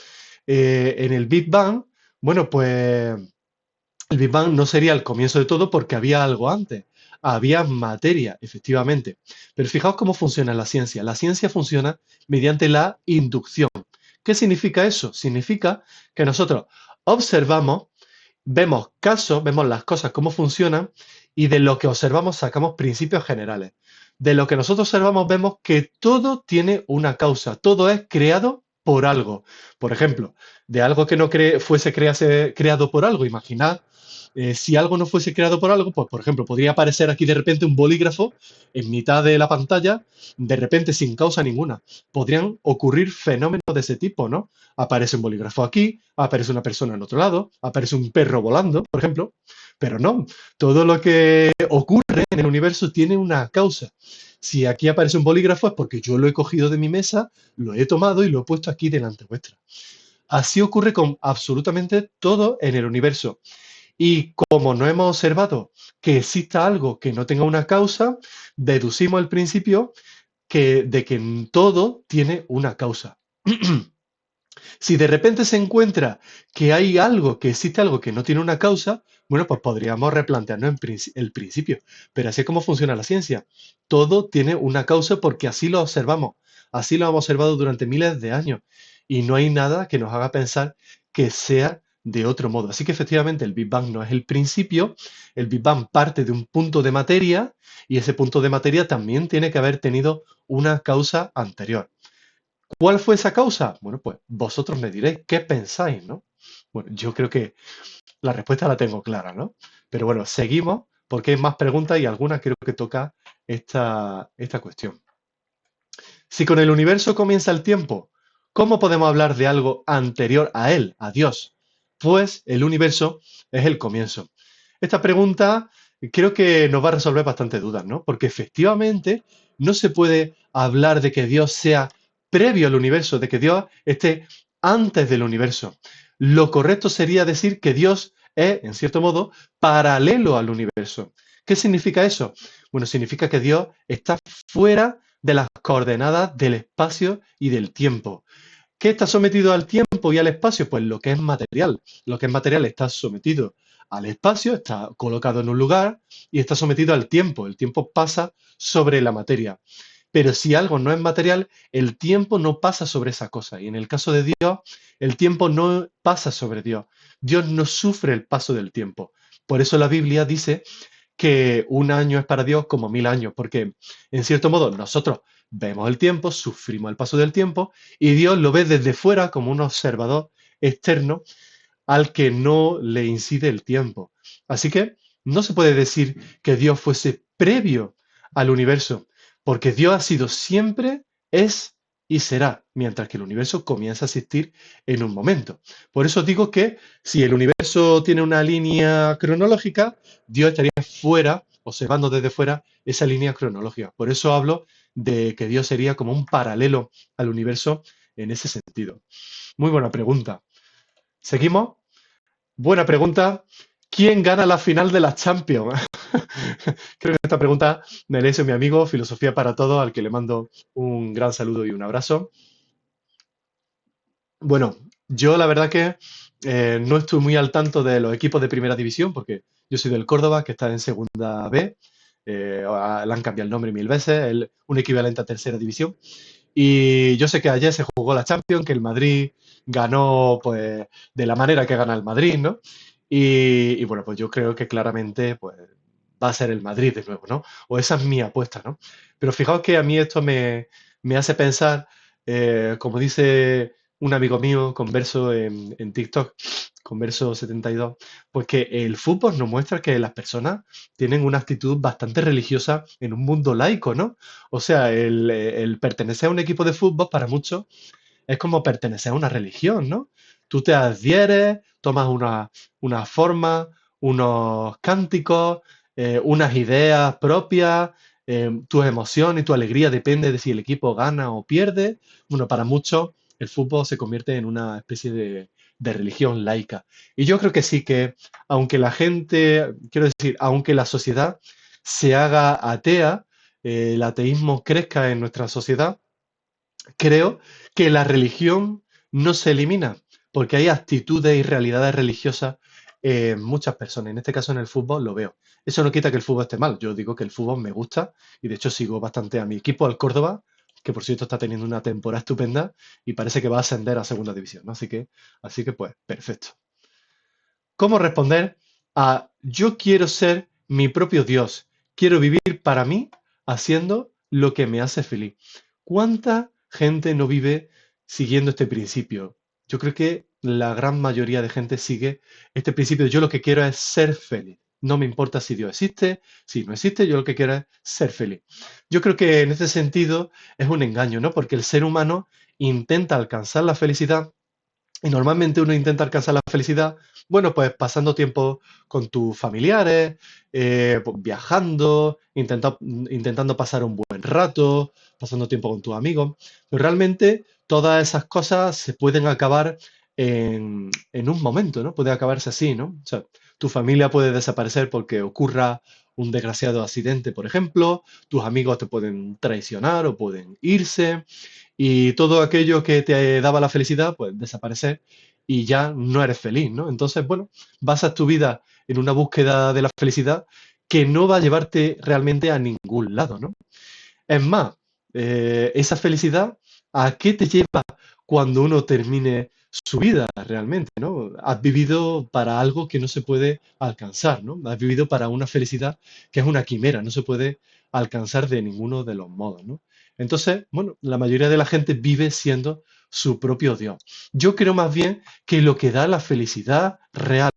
En el Big Bang, bueno, pues el Big Bang no sería el comienzo de todo porque había algo antes. Había materia, efectivamente. Pero fijaos cómo funciona la ciencia. La ciencia funciona mediante la inducción. ¿Qué significa eso? Significa que nosotros observamos, vemos casos, vemos las cosas cómo funcionan y de lo que observamos sacamos principios generales. De lo que nosotros observamos vemos que todo tiene una causa, todo es creado por algo. Por ejemplo, de algo que no fuese creado por algo, imaginad si algo no fuese creado por algo, pues por ejemplo, podría aparecer aquí de repente un bolígrafo en mitad de la pantalla, de repente sin causa ninguna. Podrían ocurrir fenómenos de ese tipo, ¿no? Aparece un bolígrafo aquí, aparece una persona en otro lado, aparece un perro volando, por ejemplo, pero no, todo lo que ocurre en el universo tiene una causa. Si aquí aparece un bolígrafo es porque yo lo he cogido de mi mesa, lo he tomado y lo he puesto aquí delante vuestra. Así ocurre con absolutamente todo en el universo. Y como no hemos observado que exista algo que no tenga una causa, deducimos el principio de que todo tiene una causa. Si de repente se encuentra que hay algo, que existe algo que no tiene una causa, bueno, pues podríamos replantearnos el principio. Pero así es como funciona la ciencia. Todo tiene una causa porque así lo observamos. Así lo hemos observado durante miles de años. Y no hay nada que nos haga pensar que sea de otro modo. Así que efectivamente el Big Bang no es el principio, el Big Bang parte de un punto de materia y ese punto de materia también tiene que haber tenido una causa anterior. ¿Cuál fue esa causa? Bueno, pues vosotros me diréis qué pensáis, ¿no? Bueno, yo creo que la respuesta la tengo clara, ¿no? Pero bueno, seguimos porque hay más preguntas y algunas creo que toca esta cuestión. Si con el universo comienza el tiempo, ¿cómo podemos hablar de algo anterior a él, a Dios? Pues el universo es el comienzo. Esta pregunta creo que nos va a resolver bastante dudas, ¿no? Porque efectivamente no se puede hablar de que Dios sea previo al universo, de que Dios esté antes del universo. Lo correcto sería decir que Dios es, en cierto modo, paralelo al universo. ¿Qué significa eso? Bueno, significa que Dios está fuera de las coordenadas del espacio y del tiempo. ¿Qué está sometido al tiempo y al espacio? Pues lo que es material. Lo que es material está sometido al espacio, está colocado en un lugar y está sometido al tiempo. El tiempo pasa sobre la materia. Pero si algo no es material, el tiempo no pasa sobre esa cosa. Y en el caso de Dios, el tiempo no pasa sobre Dios. Dios no sufre el paso del tiempo. Por eso la Biblia dice que un año es para Dios como 1000 años, porque en cierto modo nosotros vemos el tiempo, sufrimos el paso del tiempo, y Dios lo ve desde fuera como un observador externo al que no le incide el tiempo. Así que no se puede decir que Dios fuese previo al universo, porque Dios ha sido siempre, es y será, mientras que el universo comienza a existir en un momento. Por eso digo que si el universo tiene una línea cronológica, Dios estaría fuera, observando desde fuera esa línea cronológica. Por eso hablo de que Dios sería como un paralelo al universo en ese sentido. Muy buena pregunta. ¿Seguimos? Buena pregunta. ¿Quién gana la final de la Champions? Creo que esta pregunta me la hizo mi amigo Filosofía para Todos, al que le mando un gran saludo y un abrazo. Bueno, yo la verdad que no estoy muy al tanto de los equipos de primera división, porque yo soy del Córdoba, que está en segunda B. Le han cambiado el nombre 1000 veces, un equivalente a tercera división. Y yo sé que ayer se jugó la Champions, que el Madrid ganó pues de la manera que gana el Madrid, ¿no? Y bueno, pues yo creo que claramente pues va a ser el Madrid de nuevo, ¿no? O esa es mi apuesta, ¿no? Pero fijaos que a mí esto me hace pensar, como dice un amigo mío, Converso en TikTok, Converso72, pues que el fútbol nos muestra que las personas tienen una actitud bastante religiosa en un mundo laico, ¿no? O sea, el pertenecer a un equipo de fútbol para muchos es como pertenecer a una religión, ¿no? Tú te adhieres, tomas una forma, unos cánticos, unas ideas propias, tus emociones y tu alegría depende de si el equipo gana o pierde. Bueno, para muchos el fútbol se convierte en una especie de religión laica. Y yo creo que sí que, aunque la gente, quiero decir, aunque la sociedad se haga atea, el ateísmo crezca en nuestra sociedad, creo que la religión no se elimina, porque hay actitudes y realidades religiosas en muchas personas. En este caso, en el fútbol lo veo. Eso no quita que el fútbol esté mal. Yo digo que el fútbol me gusta y de hecho sigo bastante a mi equipo, al Córdoba, que por cierto está teniendo una temporada estupenda y parece que va a ascender a segunda división, ¿no? Así que pues, perfecto. ¿Cómo responder a yo quiero ser mi propio Dios? Quiero vivir para mí haciendo lo que me hace feliz. ¿Cuánta gente no vive siguiendo este principio? Yo creo que la gran mayoría de gente sigue este principio. Yo lo que quiero es ser feliz. No me importa si Dios existe, si no existe, yo lo que quiero es ser feliz. Yo creo que en este sentido es un engaño, ¿no? Porque el ser humano intenta alcanzar la felicidad y normalmente uno intenta alcanzar la felicidad, bueno, pues pasando tiempo con tus familiares, pues viajando, intentando pasar un buen rato, pasando tiempo con tus amigos. Pero realmente todas esas cosas se pueden acabar en un momento, ¿no? Puede acabarse así, ¿no? O sea, tu familia puede desaparecer porque ocurra un desgraciado accidente, por ejemplo, tus amigos te pueden traicionar o pueden irse, y todo aquello que te daba la felicidad, pues desaparece y ya no eres feliz, ¿no? Entonces, bueno, basas tu vida en una búsqueda de la felicidad que no va a llevarte realmente a ningún lado, ¿no? Es más, esa felicidad, ¿a qué te lleva cuando uno termine su vida realmente, ¿no? Has vivido para algo que no se puede alcanzar, ¿no? Has vivido para una felicidad que es una quimera, no se puede alcanzar de ninguno de los modos, ¿no? Entonces, bueno, la mayoría de la gente vive siendo su propio Dios. Yo creo más bien que lo que da la felicidad real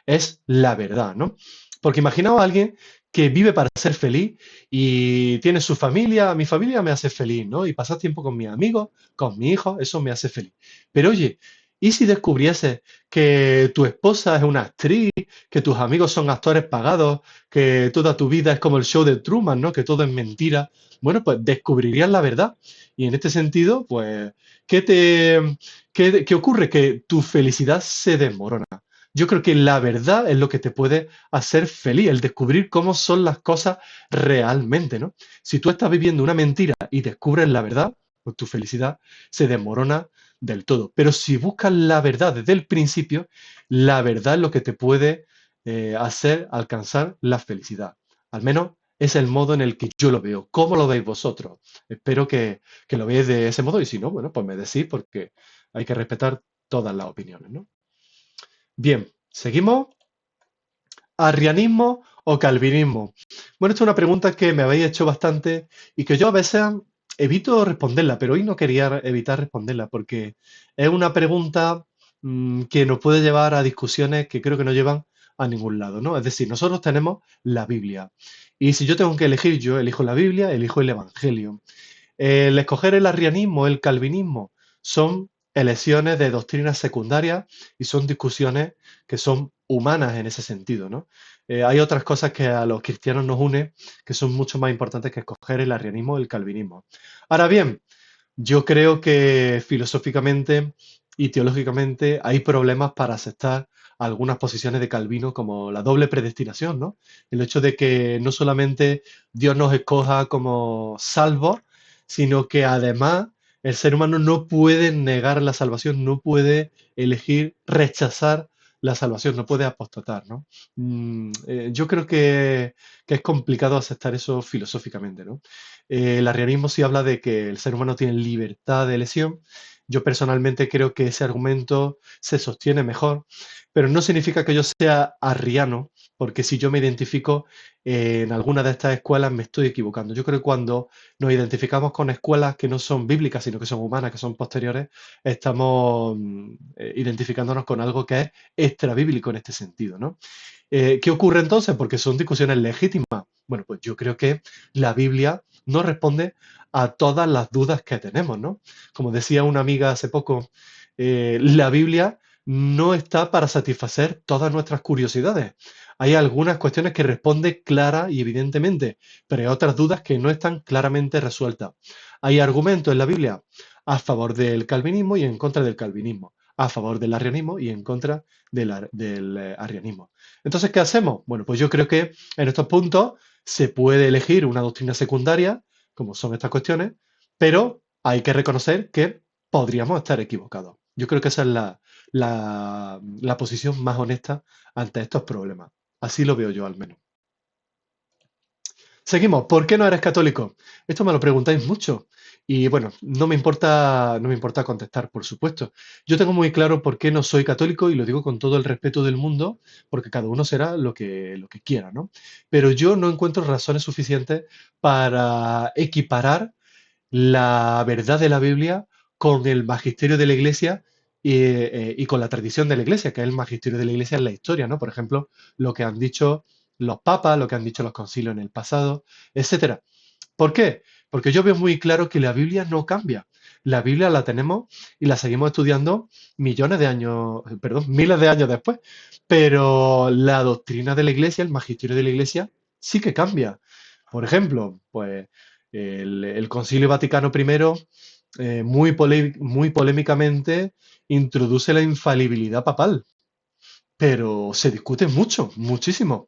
es la verdad, ¿no? Porque imaginaos a alguien que vive para ser feliz y tiene su familia, mi familia me hace feliz, ¿no? Y pasar tiempo con mis amigos, con mi hijo, eso me hace feliz. Pero oye, ¿y si descubrieses que tu esposa es una actriz, que tus amigos son actores pagados, que toda tu vida es como el show de Truman, ¿no? Que todo es mentira. Bueno, pues descubrirías la verdad. Y en este sentido, pues, ¿qué te, qué ocurre? Que tu felicidad se desmorona. Yo creo que la verdad es lo que te puede hacer feliz, el descubrir cómo son las cosas realmente, ¿no? Si tú estás viviendo una mentira y descubres la verdad, pues tu felicidad se desmorona del todo. Pero si buscas la verdad desde el principio, la verdad es lo que te puede hacer alcanzar la felicidad. Al menos es el modo en el que yo lo veo. ¿Cómo lo veis vosotros? Espero que lo veáis de ese modo y si no, bueno, pues me decís porque hay que respetar todas las opiniones, ¿no? Bien, seguimos. ¿Arrianismo o calvinismo? Bueno, esta es una pregunta que me habéis hecho bastante y que yo a veces evito responderla, pero hoy no quería evitar responderla porque es una pregunta que nos puede llevar a discusiones que creo que no llevan a ningún lado, ¿no? Es decir, nosotros tenemos la Biblia y si yo tengo que elegir, yo elijo la Biblia, elijo el Evangelio. El escoger el arrianismo, el calvinismo, son elecciones de doctrinas secundarias y son discusiones que son humanas en ese sentido, ¿no? Hay otras cosas que a los cristianos nos une que son mucho más importantes que escoger el arrianismo o el calvinismo. Ahora bien, yo creo que filosóficamente y teológicamente hay problemas para aceptar algunas posiciones de Calvino como la doble predestinación, ¿no? El hecho de que no solamente Dios nos escoja como salvos, sino que además el ser humano no puede negar la salvación, no puede elegir rechazar la salvación, no puede apostatar, ¿no? Yo creo que es complicado aceptar eso filosóficamente, ¿no? El arrianismo sí habla de que el ser humano tiene libertad de elección. Yo personalmente creo que ese argumento se sostiene mejor, pero no significa que yo sea arriano, porque si yo me identifico en alguna de estas escuelas me estoy equivocando. Yo creo que cuando nos identificamos con escuelas que no son bíblicas, sino que son humanas, que son posteriores, estamos identificándonos con algo que es extra bíblico en este sentido, ¿no? ¿Qué ocurre entonces? Porque son discusiones legítimas. Bueno, pues yo creo que la Biblia no responde a todas las dudas que tenemos, ¿no? Como decía una amiga hace poco, la Biblia no está para satisfacer todas nuestras curiosidades. Hay algunas cuestiones que responde clara y evidentemente, pero hay otras dudas que no están claramente resueltas. Hay argumentos en la Biblia a favor del calvinismo y en contra del calvinismo, a favor del arrianismo y en contra del arrianismo. Entonces, ¿qué hacemos? Bueno, pues yo creo que en estos puntos se puede elegir una doctrina secundaria, como son estas cuestiones, pero hay que reconocer que podríamos estar equivocados. Yo creo que esa es la posición más honesta ante estos problemas. Así lo veo yo al menos. Seguimos. ¿Por qué no eres católico? Esto me lo preguntáis mucho. Y bueno, no me importa contestar, por supuesto. Yo tengo muy claro por qué no soy católico y lo digo con todo el respeto del mundo, porque cada uno será lo que quiera, ¿no? Pero yo no encuentro razones suficientes para equiparar la verdad de la Biblia con el magisterio de la Iglesia y con la tradición de la Iglesia, que es el magisterio de la Iglesia en la historia, ¿no? Por ejemplo, lo que han dicho los papas, lo que han dicho los concilios en el pasado, etcétera. ¿Por qué? Porque yo veo muy claro que la Biblia no cambia. La Biblia la tenemos y la seguimos estudiando millones de años, perdón, miles de años después, pero la doctrina de la Iglesia, el magisterio de la Iglesia, sí que cambia. Por ejemplo, pues el Concilio Vaticano I, muy polémicamente, introduce la infalibilidad papal, pero se discute mucho, muchísimo.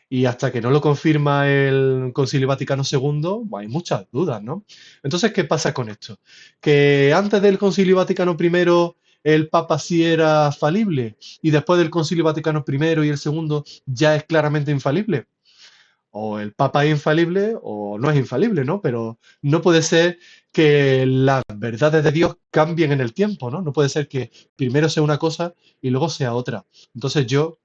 Y hasta que no lo confirma el Concilio Vaticano II, hay muchas dudas, ¿no? Entonces, ¿qué pasa con esto? Que antes del Concilio Vaticano I el Papa sí era falible y después del Concilio Vaticano I y el segundo ya es claramente infalible. O el Papa es infalible o no es infalible, ¿no? Pero no puede ser que las verdades de Dios cambien en el tiempo, ¿no? No puede ser que primero sea una cosa y luego sea otra. Entonces yo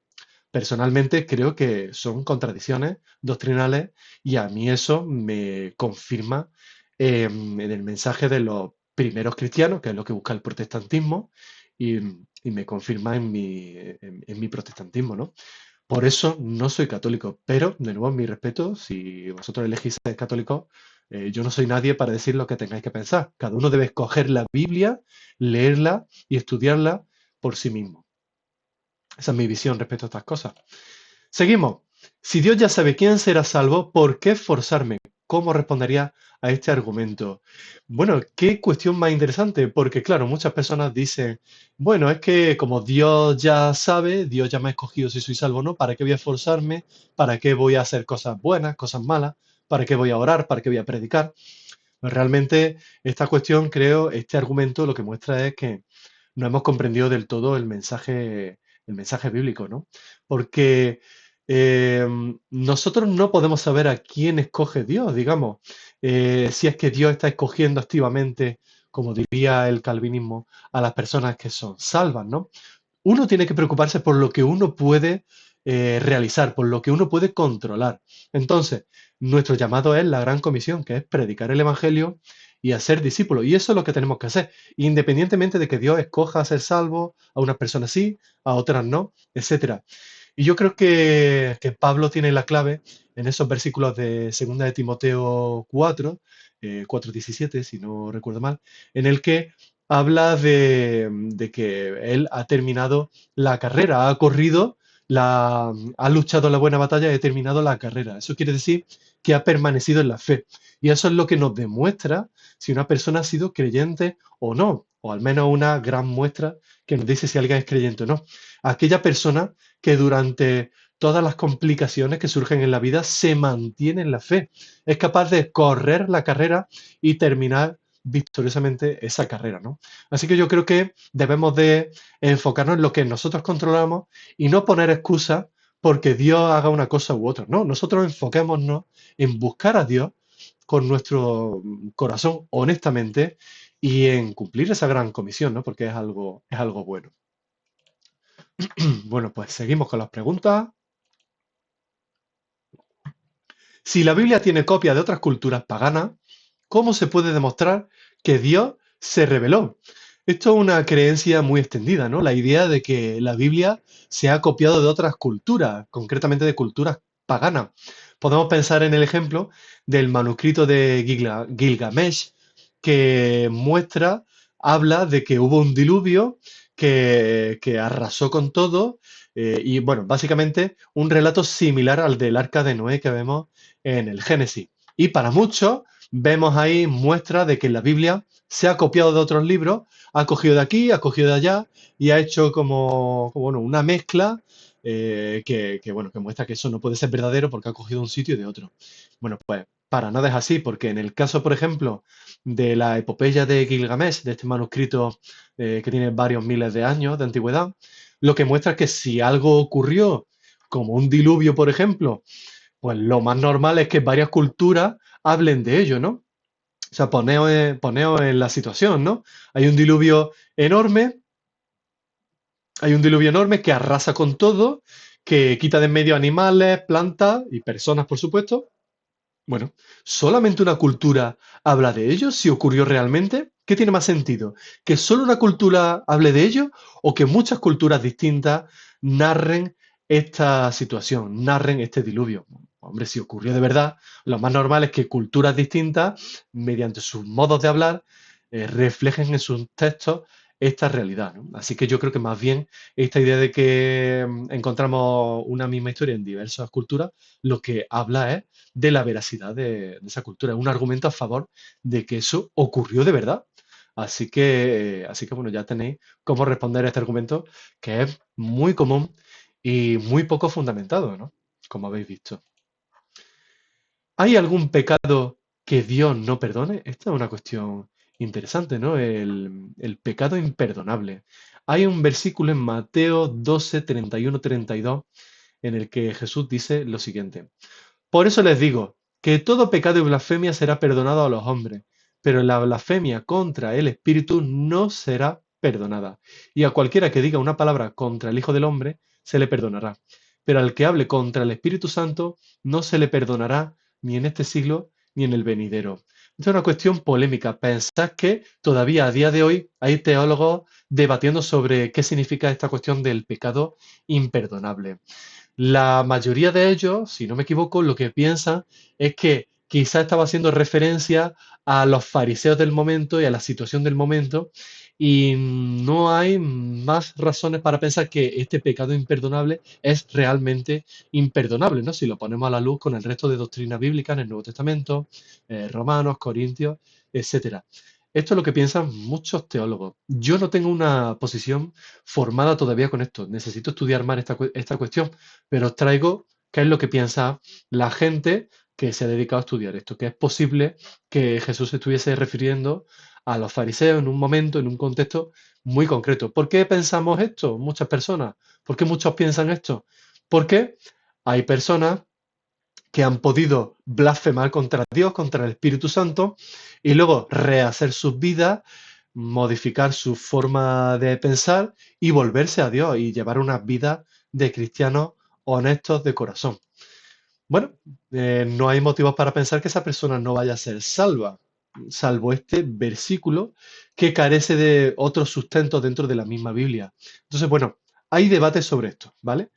personalmente creo que son contradicciones doctrinales y a mí eso me confirma en el mensaje de los primeros cristianos, que es lo que busca el protestantismo, y, y me confirma en mi protestantismo, ¿no? Por eso no soy católico, pero de nuevo mi respeto, si vosotros elegís ser católicos, yo no soy nadie para decir lo que tengáis que pensar. Cada uno debe escoger la Biblia, leerla y estudiarla por sí mismo. Esa es mi visión respecto a estas cosas. Seguimos. Si Dios ya sabe quién será salvo, ¿por qué esforzarme? ¿Cómo respondería a este argumento? Bueno, qué cuestión más interesante, porque claro, muchas personas dicen, bueno, es que como Dios ya sabe, Dios ya me ha escogido si soy salvo o no, ¿para qué voy a esforzarme? ¿Para qué voy a hacer cosas buenas, cosas malas? ¿Para qué voy a orar? ¿Para qué voy a predicar? Pues realmente esta cuestión, creo, este argumento lo que muestra es que no hemos comprendido del todo el mensaje bíblico, ¿no? Porque eh, nosotros no podemos saber a quién escoge Dios, digamos. Si es que Dios está escogiendo activamente, como diría el calvinismo, a las personas que son salvas, ¿no? Uno tiene que preocuparse por lo que uno puede realizar, por lo que uno puede controlar. Entonces, nuestro llamado es la gran comisión, que es predicar el Evangelio y hacer discípulos. Y eso es lo que tenemos que hacer, independientemente de que Dios escoja a ser salvo, a unas personas sí, a otras no, etcétera. Y yo creo que Pablo tiene la clave en esos versículos de 2 de Timoteo 4, 4:17, si no recuerdo mal, en el que habla de que él ha terminado la carrera, ha corrido, ha luchado la buena batalla y ha terminado la carrera. Eso quiere decir que ha permanecido en la fe. Y eso es lo que nos demuestra si una persona ha sido creyente o no, o al menos una gran muestra que nos dice si alguien es creyente o no. Aquella persona que durante todas las complicaciones que surgen en la vida se mantiene en la fe, es capaz de correr la carrera y terminar victoriosamente esa carrera, ¿no? Así que yo creo que debemos de enfocarnos en lo que nosotros controlamos y no poner excusas porque Dios haga una cosa u otra, ¿no? Nosotros enfoquémonos en buscar a Dios con nuestro corazón honestamente y en cumplir esa gran comisión, ¿no? Porque es algo bueno. Bueno, pues seguimos con las preguntas. Si la Biblia tiene copia de otras culturas paganas, ¿cómo se puede demostrar que Dios se reveló? Esto es una creencia muy extendida, ¿no? La idea de que la Biblia se ha copiado de otras culturas, concretamente de culturas paganas. Podemos pensar en el ejemplo del manuscrito de Gilgamesh, que habla de que hubo un diluvio que arrasó con todo, y bueno, básicamente un relato similar al del arca de Noé que vemos en el Génesis. Y para muchos vemos ahí muestras de que la Biblia se ha copiado de otros libros, ha cogido de aquí, ha cogido de allá y ha hecho bueno, una mezcla bueno, que muestra que eso no puede ser verdadero porque ha cogido un sitio y de otro. Bueno, pues para nada es así, porque en el caso, por ejemplo, de la epopeya de Gilgamesh, de este manuscrito que tiene varios miles de años de antigüedad, lo que muestra es que si algo ocurrió, como un diluvio, por ejemplo, pues lo más normal es que varias culturas hablen de ello, ¿no? O sea, poneos en la situación, ¿no? Hay un diluvio enorme, hay un diluvio enorme que arrasa con todo, que quita de en medio animales, plantas y personas, por supuesto. Bueno, ¿solamente una cultura habla de ello? ¿Si ocurrió realmente? ¿Qué tiene más sentido? ¿Que solo una cultura hable de ello o que muchas culturas distintas narren esta situación, narren este diluvio? Hombre, si ocurrió de verdad, lo más normal es que culturas distintas, mediante sus modos de hablar, reflejen en sus textos esta realidad, ¿no? Así que yo creo que más bien esta idea de que encontramos una misma historia en diversas culturas, lo que habla es de la veracidad de esa cultura. Es un argumento a favor de que eso ocurrió de verdad. Así que bueno, ya tenéis cómo responder a este argumento, que es muy común y muy poco fundamentado, ¿no? Como habéis visto. ¿Hay algún pecado que Dios no perdone? Esta es una cuestión interesante, ¿no? El pecado imperdonable. Hay un versículo en Mateo 12, 31, 32, en el que Jesús dice lo siguiente. Por eso les digo que todo pecado y blasfemia será perdonado a los hombres, pero la blasfemia contra el Espíritu no será perdonada. Y a cualquiera que diga una palabra contra el Hijo del Hombre, se le perdonará. Pero al que hable contra el Espíritu Santo, no se le perdonará ni en este siglo ni en el venidero. Esta es una cuestión polémica. Pensad que todavía a día de hoy hay teólogos debatiendo sobre qué significa esta cuestión del pecado imperdonable. La mayoría de ellos, si no me equivoco, lo que piensan es que quizá estaba haciendo referencia a los fariseos del momento y a la situación del momento, y no hay más razones para pensar que este pecado imperdonable es realmente imperdonable, ¿no? Si lo ponemos a la luz con el resto de doctrinas bíblicas en el Nuevo Testamento, Romanos, Corintios, etcétera. Esto es lo que piensan muchos teólogos. Yo no tengo una posición formada todavía con esto. Necesito estudiar más esta cuestión, pero os traigo qué es lo que piensa la gente que se ha dedicado a estudiar esto, que es posible que Jesús se estuviese refiriendo a los fariseos en un momento, en un contexto muy concreto. ¿Por qué pensamos esto? Muchas personas. ¿Por qué muchos piensan esto? Porque hay personas que han podido blasfemar contra Dios, contra el Espíritu Santo, y luego rehacer sus vidas, modificar su forma de pensar y volverse a Dios y llevar una vida de cristianos honestos de corazón. Bueno, no hay motivos para pensar que esa persona no vaya a ser salva, salvo este versículo que carece de otro sustento dentro de la misma Biblia. Entonces, bueno, hay debates sobre esto, ¿vale?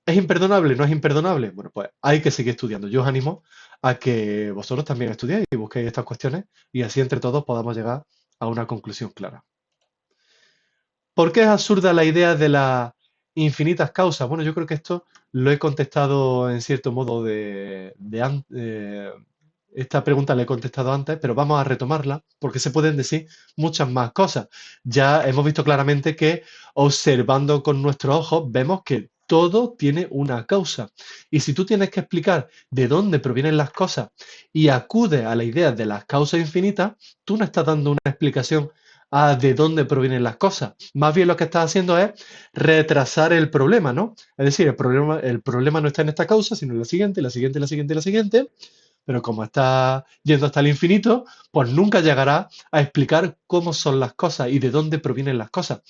¿Es imperdonable? ¿No es imperdonable? Bueno, pues hay que seguir estudiando. Yo os animo a que vosotros también estudiéis y busquéis estas cuestiones y así entre todos podamos llegar a una conclusión clara. ¿Por qué es absurda la idea de las infinitas causas? Bueno, yo creo que esto lo he contestado en cierto modo esta pregunta la he contestado antes, pero vamos a retomarla porque se pueden decir muchas más cosas. Ya hemos visto claramente que observando con nuestros ojos vemos que todo tiene una causa. Y si tú tienes que explicar de dónde provienen las cosas y acudes a la idea de las causas infinitas, tú no estás dando una explicación a de dónde provienen las cosas. Más bien lo que estás haciendo es retrasar el problema, ¿no? Es decir, el problema no está en esta causa, sino en la siguiente, la siguiente, la siguiente, la siguiente. Pero como está yendo hasta el infinito, pues nunca llegará a explicar cómo son las cosas y de dónde provienen las cosas.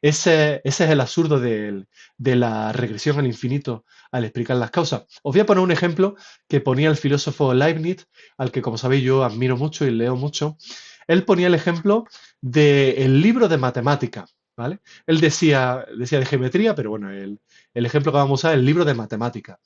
Ese es el absurdo de la regresión al infinito al explicar las causas. Os voy a poner un ejemplo que ponía el filósofo Leibniz, al que, como sabéis, yo admiro mucho y leo mucho. Él ponía el ejemplo del libro de matemáticas, ¿vale? Él decía de geometría, pero bueno, el ejemplo que vamos a usar es el libro de matemáticas.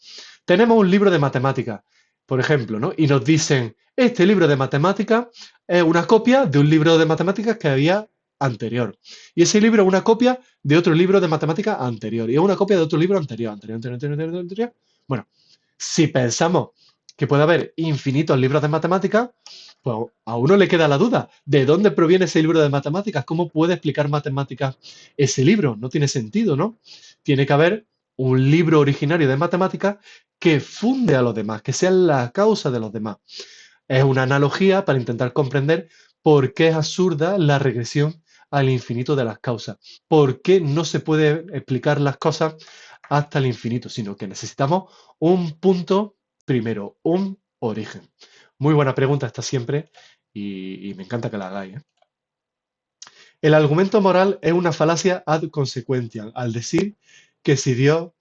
Tenemos un libro de matemáticas, por ejemplo, ¿no? Y nos dicen, este libro de matemáticas es una copia de un libro de matemáticas que había anterior. Y ese libro es una copia de otro libro de matemáticas anterior. Y es una copia de otro libro anterior, anterior, anterior, anterior, anterior, anterior. Bueno, si pensamos que puede haber infinitos libros de matemáticas, pues a uno le queda la duda, ¿de dónde proviene ese libro de matemáticas? ¿Cómo puede explicar matemáticas ese libro? No tiene sentido, ¿no? Tiene que haber un libro originario de matemáticas que funde a los demás, que sea la causa de los demás. Es una analogía para intentar comprender por qué es absurda la regresión al infinito de las causas. ¿Por qué no se puede explicar las cosas hasta el infinito? Sino que necesitamos un punto primero, un origen. Muy buena pregunta esta siempre y me encanta que la hagáis, ¿eh? El argumento moral es una falacia ad consequentiam, al decir que si Dios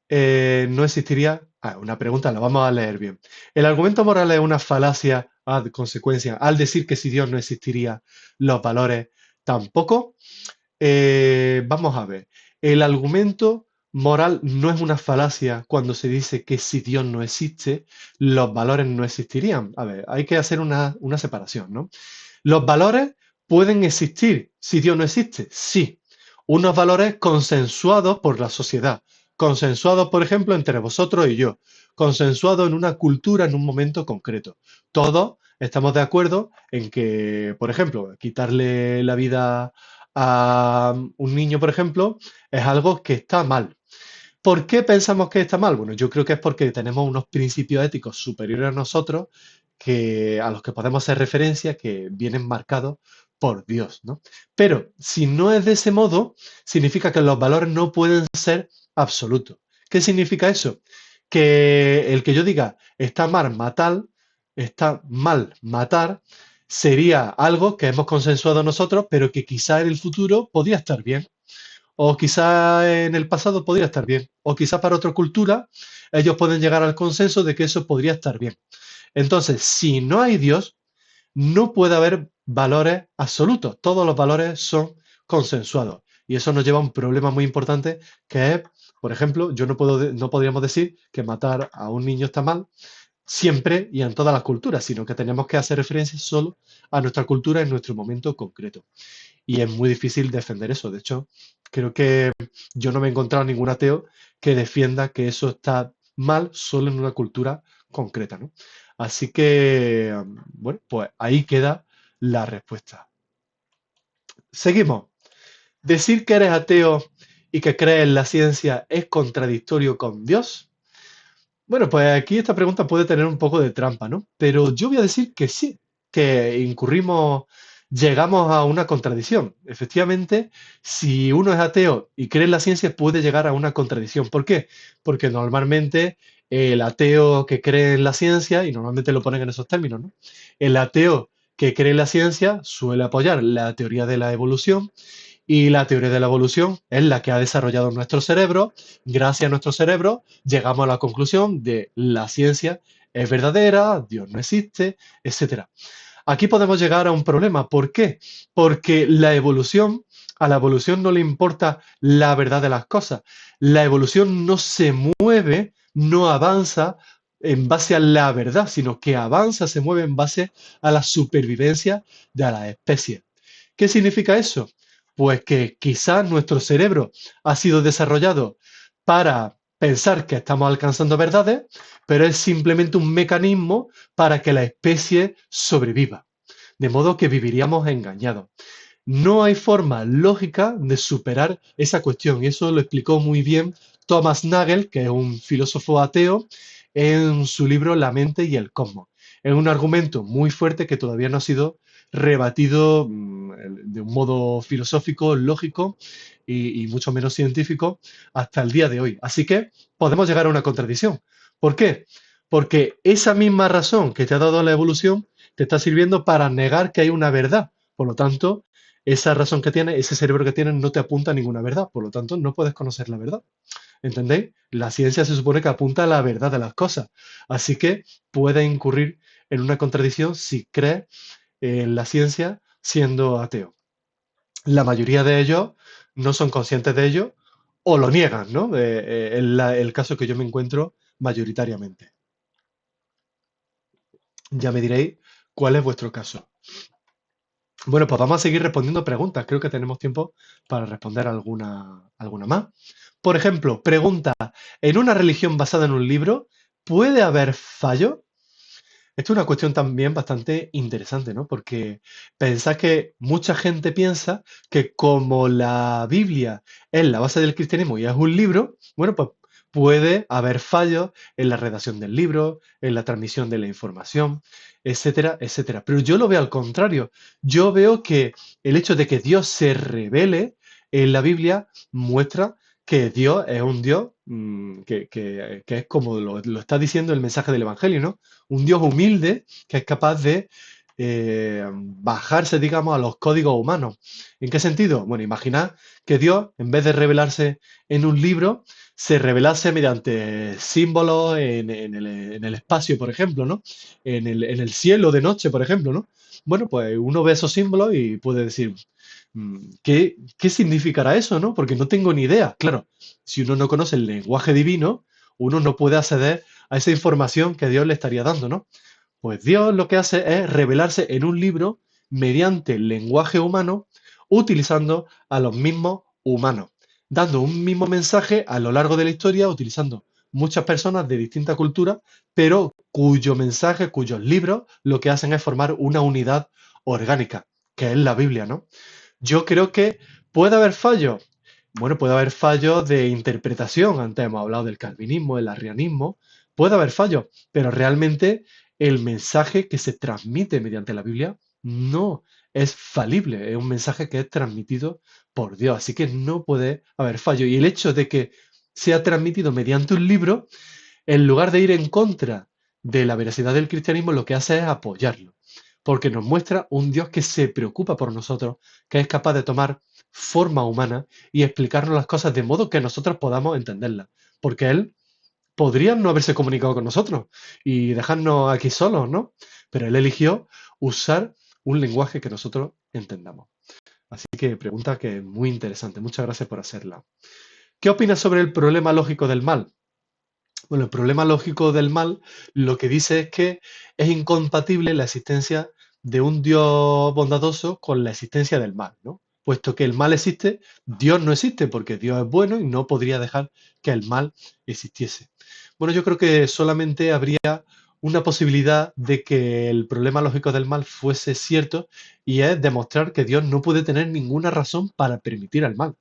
no existiría. Una pregunta, la vamos a leer bien. El argumento moral es una falacia ad consecuencia. Al decir que si Dios no existiría, los valores tampoco. Vamos a ver. El argumento moral no es una falacia cuando se dice que si Dios no existe, los valores no existirían. A ver, hay que hacer una separación, ¿no? Los valores pueden existir si Dios no existe. Sí. Unos valores consensuados por la sociedad. Consensuados, por ejemplo, entre vosotros y yo. Consensuados en una cultura en un momento concreto. Todos estamos de acuerdo en que, por ejemplo, quitarle la vida a un niño, por ejemplo, es algo que está mal. ¿Por qué pensamos que está mal? Bueno, yo creo que es porque tenemos unos principios éticos superiores a nosotros a los que podemos hacer referencia, que vienen marcados por Dios, ¿no? Pero si no es de ese modo, significa que los valores no pueden ser absolutos. ¿Qué significa eso? Que el que yo diga está mal matar, sería algo que hemos consensuado nosotros, pero que quizá en el futuro podría estar bien, o quizá en el pasado podría estar bien, o quizá para otra cultura ellos pueden llegar al consenso de que eso podría estar bien. Entonces, si no hay Dios, no puede haber valores absolutos. Todos los valores son consensuados. Y eso nos lleva a un problema muy importante que es, por ejemplo, yo no puedo, no podríamos decir que matar a un niño está mal siempre y en todas las culturas, sino que tenemos que hacer referencia solo a nuestra cultura en nuestro momento concreto. Y es muy difícil defender eso. De hecho, creo que yo no me he encontrado ningún ateo que defienda que eso está mal solo en una cultura concreta, ¿no? Así que, bueno, pues ahí queda la respuesta. Seguimos. Decir que eres ateo y que crees en la ciencia es contradictorio con Dios. Bueno, pues aquí esta pregunta puede tener un poco de trampa, ¿no? Pero yo voy a decir que sí, que llegamos a una contradicción. Efectivamente, si uno es ateo y cree en la ciencia, puede llegar a una contradicción. ¿Por qué? Porque normalmente el ateo que cree en la ciencia, y normalmente lo ponen en esos términos, ¿no? El ateo que cree en la ciencia suele apoyar la teoría de la evolución y la teoría de la evolución es la que ha desarrollado nuestro cerebro. Gracias a nuestro cerebro llegamos a la conclusión de la ciencia es verdadera, Dios no existe, etcétera. Aquí podemos llegar a un problema. ¿Por qué? Porque a la evolución no le importa la verdad de las cosas. La evolución no se mueve, no avanza en base a la verdad, sino que avanza, se mueve en base a la supervivencia de las especies. ¿Qué significa eso? Pues que quizás nuestro cerebro ha sido desarrollado para pensar que estamos alcanzando verdades, pero es simplemente un mecanismo para que la especie sobreviva. De modo que viviríamos engañados. No hay forma lógica de superar esa cuestión, y eso lo explicó muy bien Thomas Nagel, que es un filósofo ateo, en su libro La mente y el cosmos. Es un argumento muy fuerte que todavía no ha sido rebatido de un modo filosófico, lógico y mucho menos científico hasta el día de hoy. Así que podemos llegar a una contradicción. ¿Por qué? Porque esa misma razón que te ha dado la evolución te está sirviendo para negar que hay una verdad. Por lo tanto, esa razón que tienes, ese cerebro que tienes, no te apunta a ninguna verdad. Por lo tanto, no puedes conocer la verdad. ¿Entendéis? La ciencia se supone que apunta a la verdad de las cosas. Así que puedes incurrir en una contradicción si crees en la ciencia siendo ateo. La mayoría de ellos no son conscientes de ello o lo niegan, ¿no? Es el caso que yo me encuentro mayoritariamente. Ya me diréis cuál es vuestro caso. Bueno, pues vamos a seguir respondiendo preguntas. Creo que tenemos tiempo para responder alguna más. Por ejemplo, pregunta, ¿en una religión basada en un libro puede haber fallo? Esto es una cuestión también bastante interesante, ¿no? Porque pensad que mucha gente piensa que como la Biblia es la base del cristianismo y es un libro, bueno, pues puede haber fallos en la redacción del libro, en la transmisión de la información, etcétera, etcétera. Pero yo lo veo al contrario. Yo veo que el hecho de que Dios se revele en la Biblia muestra que Dios es un Dios que es como lo está diciendo el mensaje del Evangelio, ¿no? Un Dios humilde que es capaz de bajarse, digamos, a los códigos humanos. ¿En qué sentido? Bueno, imaginad que Dios, en vez de revelarse en un libro, se revelase mediante símbolos en el espacio, por ejemplo, ¿no? En el cielo de noche, por ejemplo, ¿no? Bueno, pues uno ve esos símbolos y puede decir, ¿qué significará eso, no? Porque no tengo ni idea. Claro, si uno no conoce el lenguaje divino, uno no puede acceder a esa información que Dios le estaría dando, ¿no? Pues Dios lo que hace es revelarse en un libro mediante el lenguaje humano, utilizando a los mismos humanos, dando un mismo mensaje a lo largo de la historia, utilizando muchas personas de distintas culturas, pero cuyo mensaje, cuyos libros, lo que hacen es formar una unidad orgánica, que es la Biblia, ¿no? Yo creo que puede haber fallos. Bueno, puede haber fallos de interpretación. Antes hemos hablado del calvinismo, el arrianismo. Puede haber fallos, pero realmente el mensaje que se transmite mediante la Biblia no es falible. Es un mensaje que es transmitido por Dios. Así que no puede haber fallo. Y el hecho de que sea transmitido mediante un libro, en lugar de ir en contra de la veracidad del cristianismo, lo que hace es apoyarlo. porque nos muestra un Dios que se preocupa por nosotros, que es capaz de tomar forma humana y explicarnos las cosas de modo que nosotros podamos entenderlas. Porque Él podría no haberse comunicado con nosotros y dejarnos aquí solos, ¿no? Pero Él eligió usar un lenguaje que nosotros entendamos. Así que pregunta que es muy interesante. Muchas gracias por hacerla. ¿Qué opinas sobre el problema lógico del mal? Bueno, el problema lógico del mal lo que dice es que es incompatible la existencia de un Dios bondadoso con la existencia del mal, ¿no? Puesto que el mal existe, Dios no existe porque Dios es bueno y no podría dejar que el mal existiese. Bueno, yo creo que solamente habría una posibilidad de que el problema lógico del mal fuese cierto y es demostrar que Dios no puede tener ninguna razón para permitir el mal.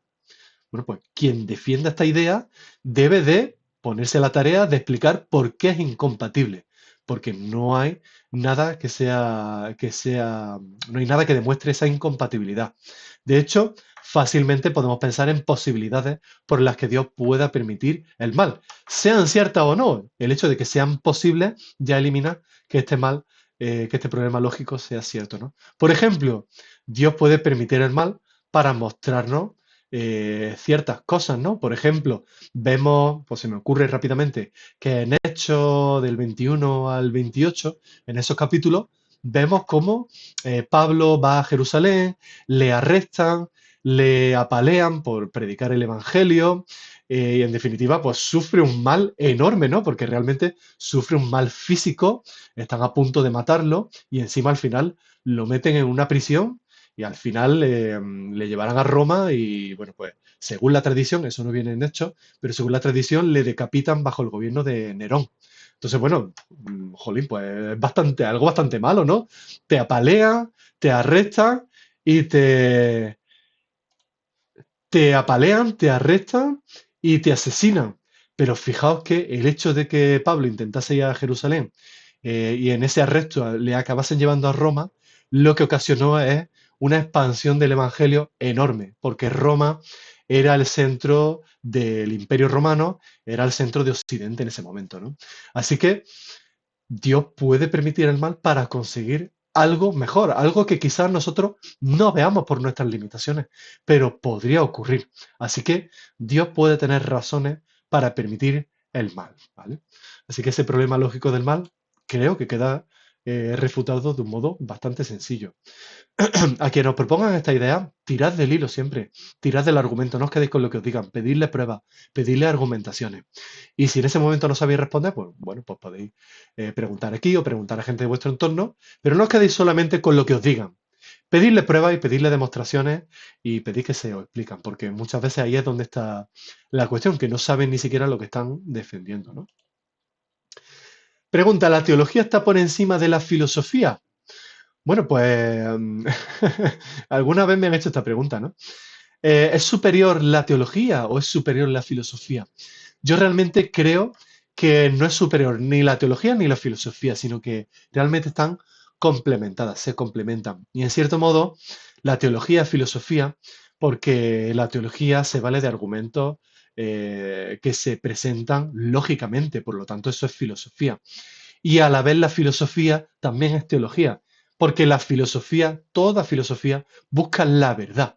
Bueno, pues quien defienda esta idea debe de ponerse a la tarea de explicar por qué es incompatible, porque no hay nada no hay nada que demuestre esa incompatibilidad. De hecho, fácilmente podemos pensar en posibilidades por las que Dios pueda permitir el mal, sean ciertas o no. El hecho de que sean posibles ya elimina que este mal, que este problema lógico sea cierto, ¿no? Por ejemplo, Dios puede permitir el mal para mostrarnos ciertas cosas, ¿no? Por ejemplo, vemos, pues se me ocurre rápidamente, que en Hechos del 21 al 28, en esos capítulos, vemos cómo Pablo va a Jerusalén, le arrestan, le apalean por predicar el Evangelio, y en definitiva, pues sufre un mal enorme, ¿no? Porque realmente sufre un mal físico, están a punto de matarlo y encima al final lo meten en una prisión y al final le llevarán a Roma y, bueno, pues según la tradición, eso no viene en hecho, pero según la tradición le decapitan bajo el gobierno de Nerón. Entonces, bueno, jolín, pues es algo bastante malo, ¿no? Te apalean, te arrestan y te apalean, te arrestan y te asesinan. Pero fijaos que el hecho de que Pablo intentase ir a Jerusalén y en ese arresto le acabasen llevando a Roma, lo que ocasionó es una expansión del Evangelio enorme, porque Roma era el centro del Imperio Romano, era el centro de Occidente en ese momento, ¿no? Así que Dios puede permitir el mal para conseguir algo mejor, algo que quizás nosotros no veamos por nuestras limitaciones, pero podría ocurrir. Así que Dios puede tener razones para permitir el mal, ¿vale? Así que ese problema lógico del mal creo que queda refutado de un modo bastante sencillo. A quienes os propongan esta idea, tirad del hilo siempre, tirad del argumento, no os quedéis con lo que os digan, pedidle pruebas, pedidle argumentaciones. Y si en ese momento no sabéis responder, pues bueno, pues podéis preguntar aquí o preguntar a gente de vuestro entorno, pero no os quedéis solamente con lo que os digan. Pedidle pruebas y pedidle demostraciones y pedid que se os explican, porque muchas veces ahí es donde está la cuestión, que no saben ni siquiera lo que están defendiendo, ¿no? Pregunta, ¿la teología está por encima de la filosofía? Bueno, pues alguna vez me han hecho esta pregunta, ¿no? ¿Es superior la teología o es superior la filosofía? Yo realmente creo que no es superior ni la teología ni la filosofía, sino que realmente están complementadas, se complementan. Y en cierto modo, la teología es filosofía porque la teología se vale de argumentos que se presentan lógicamente, por lo tanto eso es filosofía. Y a la vez la filosofía también es teología, porque la filosofía, toda filosofía, busca la verdad.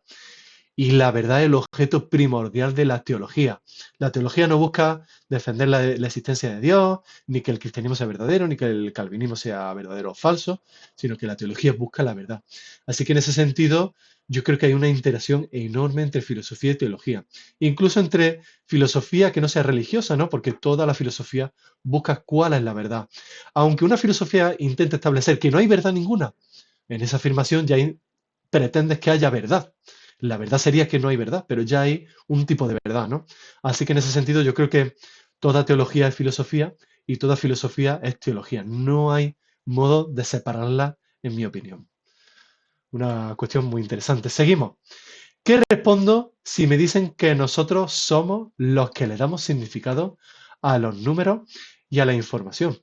Y la verdad es el objeto primordial de la teología. La teología no busca defender la existencia de Dios, ni que el cristianismo sea verdadero, ni que el calvinismo sea verdadero o falso, sino que la teología busca la verdad. Así que en ese sentido, yo creo que hay una interacción enorme entre filosofía y teología. Incluso entre filosofía que no sea religiosa, ¿no? Porque toda la filosofía busca cuál es la verdad. Aunque una filosofía intenta establecer que no hay verdad ninguna, en esa afirmación ya pretendes que haya verdad. La verdad sería que no hay verdad, pero ya hay un tipo de verdad, ¿no? Así que en ese sentido yo creo que toda teología es filosofía y toda filosofía es teología. No hay modo de separarla, en mi opinión. Una cuestión muy interesante. Seguimos. ¿Qué respondo si me dicen que nosotros somos los que le damos significado a los números y a la información?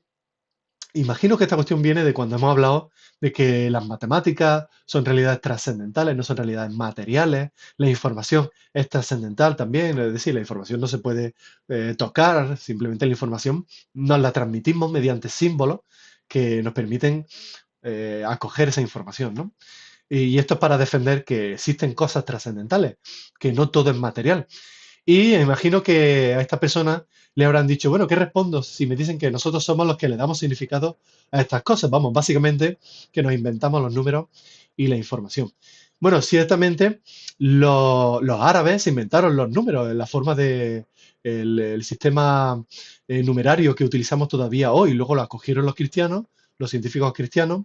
Imagino que esta cuestión viene de cuando hemos hablado de que las matemáticas son realidades trascendentales, no son realidades materiales, la información es trascendental también, es decir, la información no se puede tocar, simplemente la información nos la transmitimos mediante símbolos que nos permiten acoger esa información, ¿no? Y esto es para defender que existen cosas trascendentales, que no todo es material. Y imagino que a esta persona le habrán dicho, bueno, ¿qué respondo si me dicen que nosotros somos los que le damos significado a estas cosas? Vamos, básicamente que nos inventamos los números y la información. Bueno, ciertamente los árabes inventaron los números en la forma de el sistema numerario que utilizamos todavía hoy. Luego lo acogieron los cristianos, los científicos cristianos,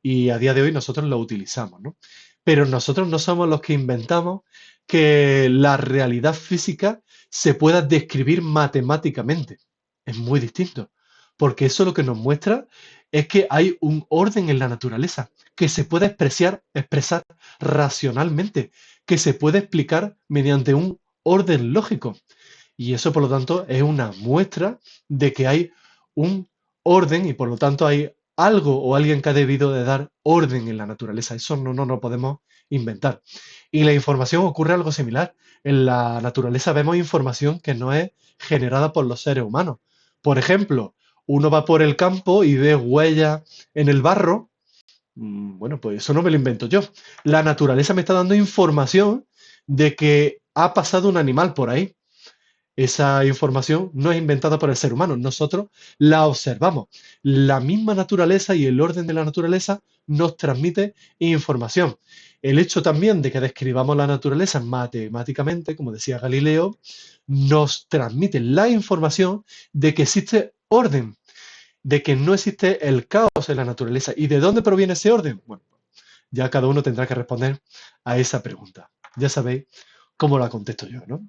y a día de hoy nosotros lo utilizamos, ¿no? Pero nosotros no somos los que inventamos que la realidad física se pueda describir matemáticamente. Es muy distinto, porque eso lo que nos muestra es que hay un orden en la naturaleza que se puede expresar racionalmente, que se puede explicar mediante un orden lógico. Y eso, por lo tanto, es una muestra de que hay un orden y, por lo tanto, hay algo o alguien que ha debido de dar orden en la naturaleza. Eso no lo podemos inventar. Y en la información ocurre algo similar. En la naturaleza vemos información que no es generada por los seres humanos. Por ejemplo, uno va por el campo y ve huellas en el barro. Bueno, pues eso no me lo invento yo. La naturaleza me está dando información de que ha pasado un animal por ahí. Esa información no es inventada por el ser humano, nosotros la observamos. La misma naturaleza y el orden de la naturaleza nos transmite información. El hecho también de que describamos la naturaleza matemáticamente, como decía Galileo, nos transmite la información de que existe orden, de que no existe el caos en la naturaleza. ¿Y de dónde proviene ese orden? Bueno, ya cada uno tendrá que responder a esa pregunta. Ya sabéis cómo la contesto yo, ¿no?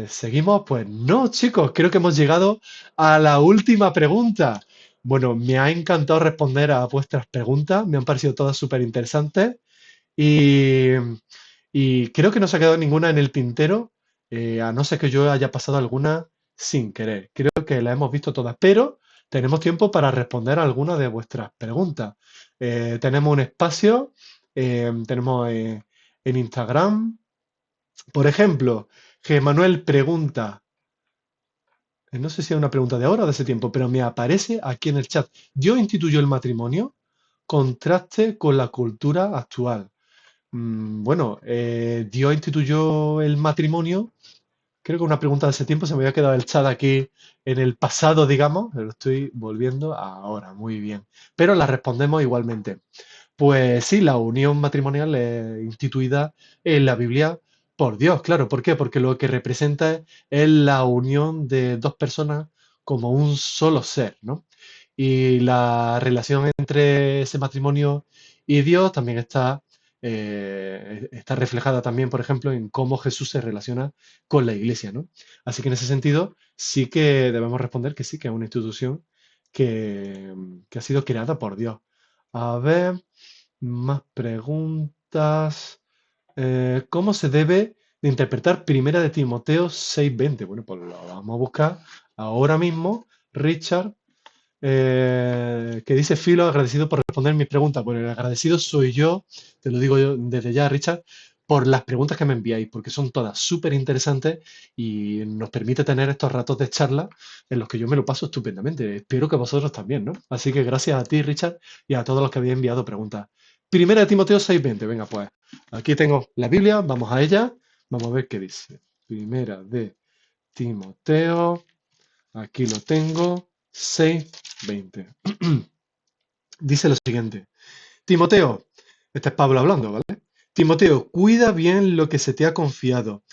¿Seguimos? Pues no, chicos, creo que hemos llegado a la última pregunta. Bueno, me ha encantado responder a vuestras preguntas, me han parecido todas súper interesantes y, y creo que no se ha quedado ninguna en el tintero, a no ser que yo haya pasado alguna sin querer. Creo que las hemos visto todas, pero tenemos tiempo para responder a algunas de vuestras preguntas. Tenemos un espacio, tenemos en Instagram, por ejemplo. Manuel pregunta, no sé si es una pregunta de ahora o de ese tiempo, pero me aparece aquí en el chat. ¿Dios instituyó el matrimonio? Contraste con la cultura actual. Bueno, Dios instituyó el matrimonio. Creo que una pregunta de ese tiempo se me había quedado el chat aquí en el pasado, digamos. Lo estoy volviendo ahora, muy bien. Pero la respondemos igualmente. Pues sí, la unión matrimonial es instituida en la Biblia por Dios, claro. ¿Por qué? Porque lo que representa es la unión de dos personas como un solo ser, ¿no? Y la relación entre ese matrimonio y Dios también está reflejada también, por ejemplo, en cómo Jesús se relaciona con la iglesia, ¿no? Así que en ese sentido sí que debemos responder que sí, que es una institución que, que ha sido creada por Dios. A ver. Más preguntas. ¿Cómo se debe de interpretar Primera de Timoteo 6:20? Bueno, pues lo vamos a buscar ahora mismo. Richard, que dice Filo, agradecido por responder mis preguntas. Bueno, el agradecido soy yo, te lo digo yo desde ya, Richard, por las preguntas que me enviáis, porque son todas súper interesantes y nos permite tener estos ratos de charla en los que yo me lo paso estupendamente. Espero que vosotros también, ¿no? Así que gracias a ti, Richard, y a todos los que habéis enviado preguntas. Primera de Timoteo 6:20, venga, pues aquí tengo la Biblia, vamos a ella, vamos a ver qué dice. Primera de Timoteo, aquí lo tengo, 6:20. Dice lo siguiente. Timoteo, este es Pablo hablando, ¿vale? Timoteo, cuida bien lo que se te ha confiado.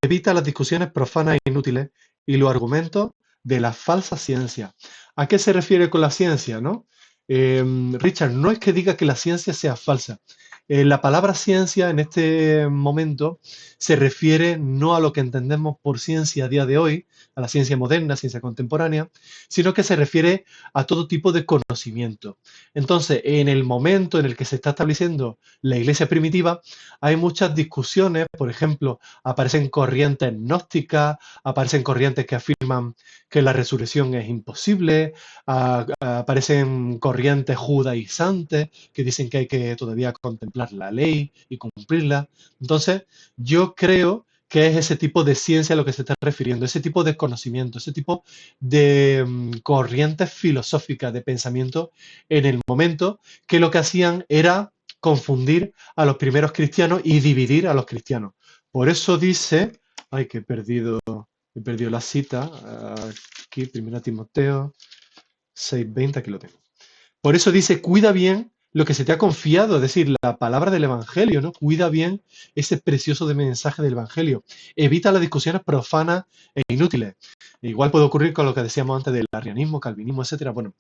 Evita las discusiones profanas e inútiles y los argumentos de la falsa ciencia. ¿A qué se refiere con la ciencia, no? Richard, no es que diga que la ciencia sea falsa. La palabra ciencia en este momento se refiere no a lo que entendemos por ciencia a día de hoy, a la ciencia moderna, ciencia contemporánea, sino que se refiere a todo tipo de conocimiento. Entonces, en el momento en el que se está estableciendo la iglesia primitiva, hay muchas discusiones, por ejemplo, aparecen corrientes gnósticas, aparecen corrientes que afirman que la resurrección es imposible, aparecen corrientes judaizantes que dicen que hay que todavía contemplar la ley y cumplirla. Entonces, yo creo qué es ese tipo de ciencia a lo que se está refiriendo, ese tipo de conocimiento, ese tipo de corrientes filosóficas de pensamiento en el momento, que lo que hacían era confundir a los primeros cristianos y dividir a los cristianos. Por eso dice, ay, que he perdido la cita, aquí, 1 Timoteo 6:20, aquí lo tengo. Por eso dice, cuida bien lo que se te ha confiado, es decir, la palabra del Evangelio, ¿no? Cuida bien ese precioso mensaje del Evangelio. Evita las discusiones profanas e inútiles. Igual puede ocurrir con lo que decíamos antes del arrianismo, calvinismo, etcétera. Bueno,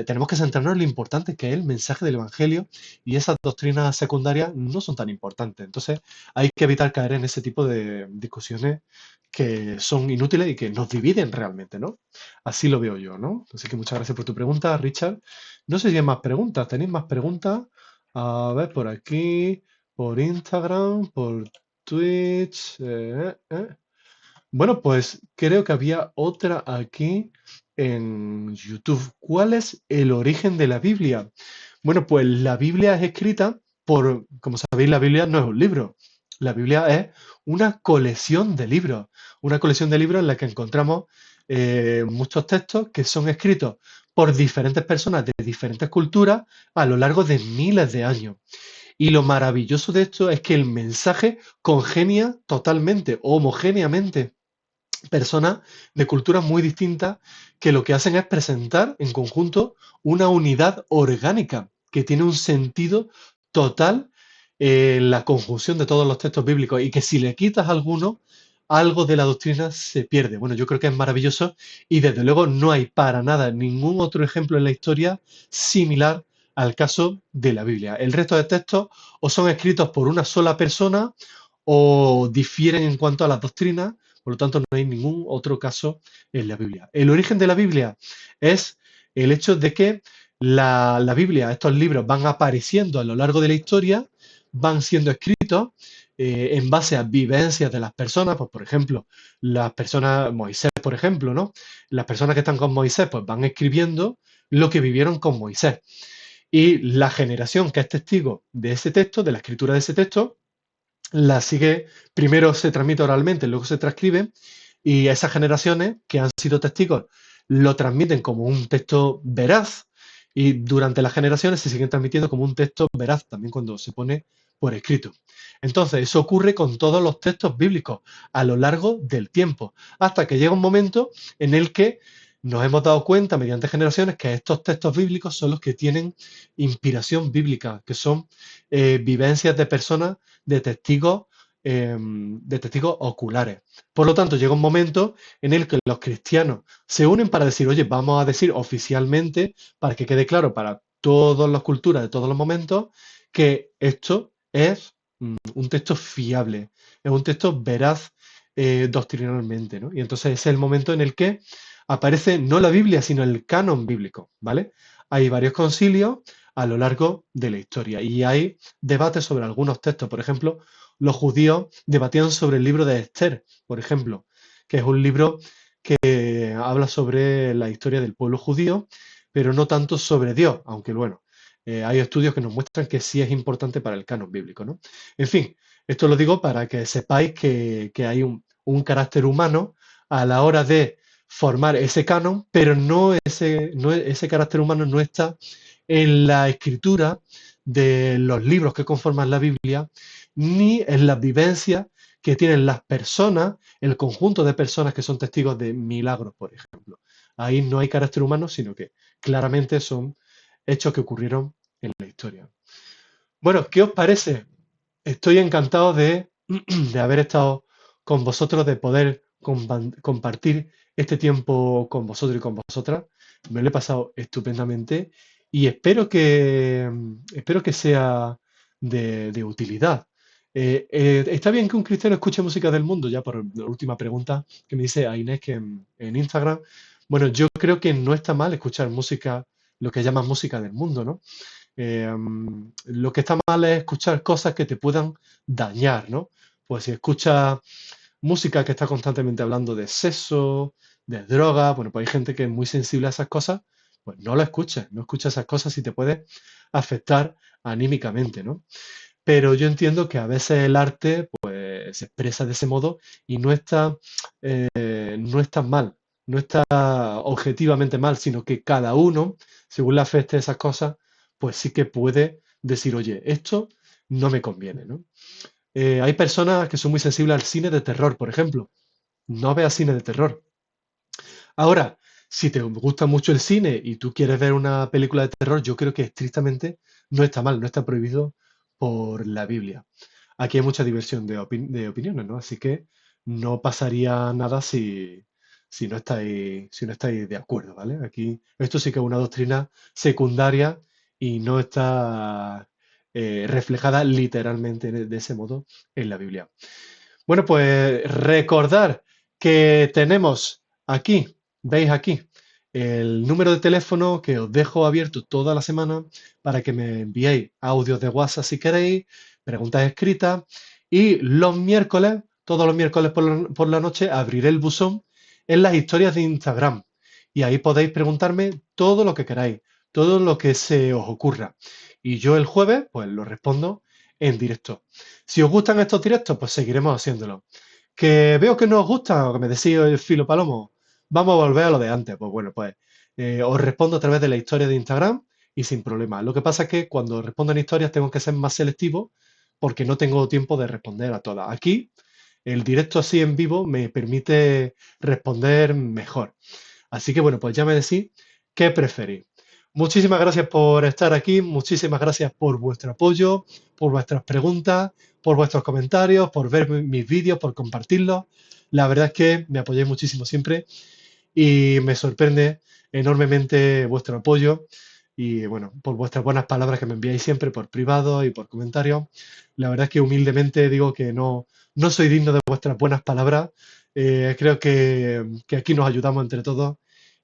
tenemos que centrarnos en lo importante que es el mensaje del Evangelio y esas doctrinas secundarias no son tan importantes. Entonces, hay que evitar caer en ese tipo de discusiones que son inútiles y que nos dividen realmente, ¿no? Así lo veo yo, ¿no? Así que muchas gracias por tu pregunta, Richard. No sé si hay más preguntas. ¿Tenéis más preguntas? A ver, por aquí, por Instagram, por Twitch. Bueno, pues creo que había otra aquí en YouTube. ¿Cuál es el origen de la Biblia? Bueno, pues la Biblia es escrita por, como sabéis, la Biblia no es un libro. La Biblia es una colección de libros en la que encontramos muchos textos que son escritos por diferentes personas de diferentes culturas a lo largo de miles de años. Y lo maravilloso de esto es que el mensaje congenia totalmente, homogéneamente personas de culturas muy distintas que lo que hacen es presentar en conjunto una unidad orgánica que tiene un sentido total en la conjunción de todos los textos bíblicos y que si le quitas alguno, algo de la doctrina se pierde. Bueno, yo creo que es maravilloso y desde luego no hay para nada ningún otro ejemplo en la historia similar al caso de la Biblia. El resto de textos o son escritos por una sola persona o difieren en cuanto a las doctrinas, por lo tanto no hay ningún otro caso en la Biblia. El origen de la Biblia es el hecho de que la Biblia, estos libros van apareciendo a lo largo de la historia, van siendo escritos en base a vivencias de las personas, pues por ejemplo, las personas, Moisés, por ejemplo, ¿no? Las personas que están con Moisés, pues van escribiendo lo que vivieron con Moisés. Y la generación que es testigo de ese texto, de la escritura de ese texto, la sigue, primero se transmite oralmente, luego se transcribe, y esas generaciones que han sido testigos lo transmiten como un texto veraz, y durante las generaciones se siguen transmitiendo como un texto veraz también cuando se pone por escrito. Entonces, eso ocurre con todos los textos bíblicos a lo largo del tiempo, hasta que llega un momento en el que nos hemos dado cuenta mediante generaciones que estos textos bíblicos son los que tienen inspiración bíblica, que son vivencias de personas de testigos oculares. Por lo tanto, llega un momento en el que los cristianos se unen para decir, oye, vamos a decir oficialmente, para que quede claro para todas las culturas de todos los momentos, que esto es un texto fiable, es un texto veraz doctrinalmente, ¿no? Y entonces ese es el momento en el que aparece no la Biblia, sino el canon bíblico, ¿vale? Hay varios concilios a lo largo de la historia y hay debates sobre algunos textos. Por ejemplo, los judíos debatían sobre el libro de Esther, por ejemplo, que es un libro que habla sobre la historia del pueblo judío, pero no tanto sobre Dios, aunque bueno, hay estudios que nos muestran que sí es importante para el canon bíblico, ¿no? En fin, esto lo digo para que sepáis que hay un carácter humano a la hora de formar ese canon, pero ese carácter humano no está en la escritura de los libros que conforman la Biblia, ni en las vivencias que tienen las personas, el conjunto de personas que son testigos de milagros, por ejemplo. Ahí no hay carácter humano, sino que claramente son hechos que ocurrieron en la historia. Bueno, ¿qué os parece? Estoy encantado de haber estado con vosotros, de poder compartir este tiempo con vosotros y con vosotras. Me lo he pasado estupendamente y espero que sea de utilidad. ¿Está bien que un cristiano escuche música del mundo? Ya por la última pregunta que me dice a Inés que en Instagram. Bueno, yo creo que no está mal escuchar música, lo que llaman música del mundo, ¿no? Lo que está mal es escuchar cosas que te puedan dañar, ¿no? Pues si escuchas música que está constantemente hablando de sexo, de droga, bueno, pues hay gente que es muy sensible a esas cosas, pues no la escuches, no escuches esas cosas y te puede afectar anímicamente, ¿no? Pero yo entiendo que a veces el arte, pues se expresa de ese modo y no está mal, no está objetivamente mal, sino que cada uno, según la fe esté esas cosas, pues sí que puede decir, oye, esto no me conviene, ¿no? Hay personas que son muy sensibles al cine de terror, por ejemplo. No veas cine de terror. Ahora, si te gusta mucho el cine y tú quieres ver una película de terror, yo creo que estrictamente no está mal, no está prohibido por la Biblia. Aquí hay mucha diversión de opiniones, ¿no? Así que no pasaría nada si no estáis de acuerdo, ¿vale? Aquí esto sí que es una doctrina secundaria y no está reflejada literalmente de ese modo en la Biblia. Bueno, pues recordar que tenemos aquí, veis aquí, el número de teléfono que os dejo abierto toda la semana para que me enviéis audios de WhatsApp si queréis, preguntas escritas y los miércoles, todos los miércoles por la noche, abriré el buzón en las historias de Instagram y ahí podéis preguntarme todo lo que queráis, todo lo que se os ocurra. Y yo el jueves, pues lo respondo en directo. Si os gustan estos directos, pues seguiremos haciéndolo. Que veo que no os gusta, o que me decís el filo palomo, vamos a volver a lo de antes. Pues bueno, pues os respondo a través de la historia de Instagram y sin problema. Lo que pasa es que cuando respondo en historias tengo que ser más selectivo porque no tengo tiempo de responder a todas. Aquí, el directo así en vivo me permite responder mejor. Así que bueno, pues ya me decís qué preferís. Muchísimas gracias por estar aquí, muchísimas gracias por vuestro apoyo, por vuestras preguntas, por vuestros comentarios, por ver mis vídeos, por compartirlos. La verdad es que me apoyáis muchísimo siempre y me sorprende enormemente vuestro apoyo y bueno, por vuestras buenas palabras que me enviáis siempre por privado y por comentarios. La verdad es que humildemente digo que no soy digno de vuestras buenas palabras. Creo que aquí nos ayudamos entre todos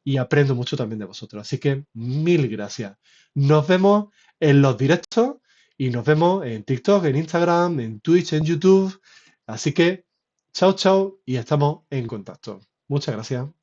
y aprendo mucho también de vosotros. Así que mil gracias. Nos vemos en los directos y nos vemos en TikTok, en Instagram, en Twitch, en YouTube. Así que chao, chao y estamos en contacto. Muchas gracias.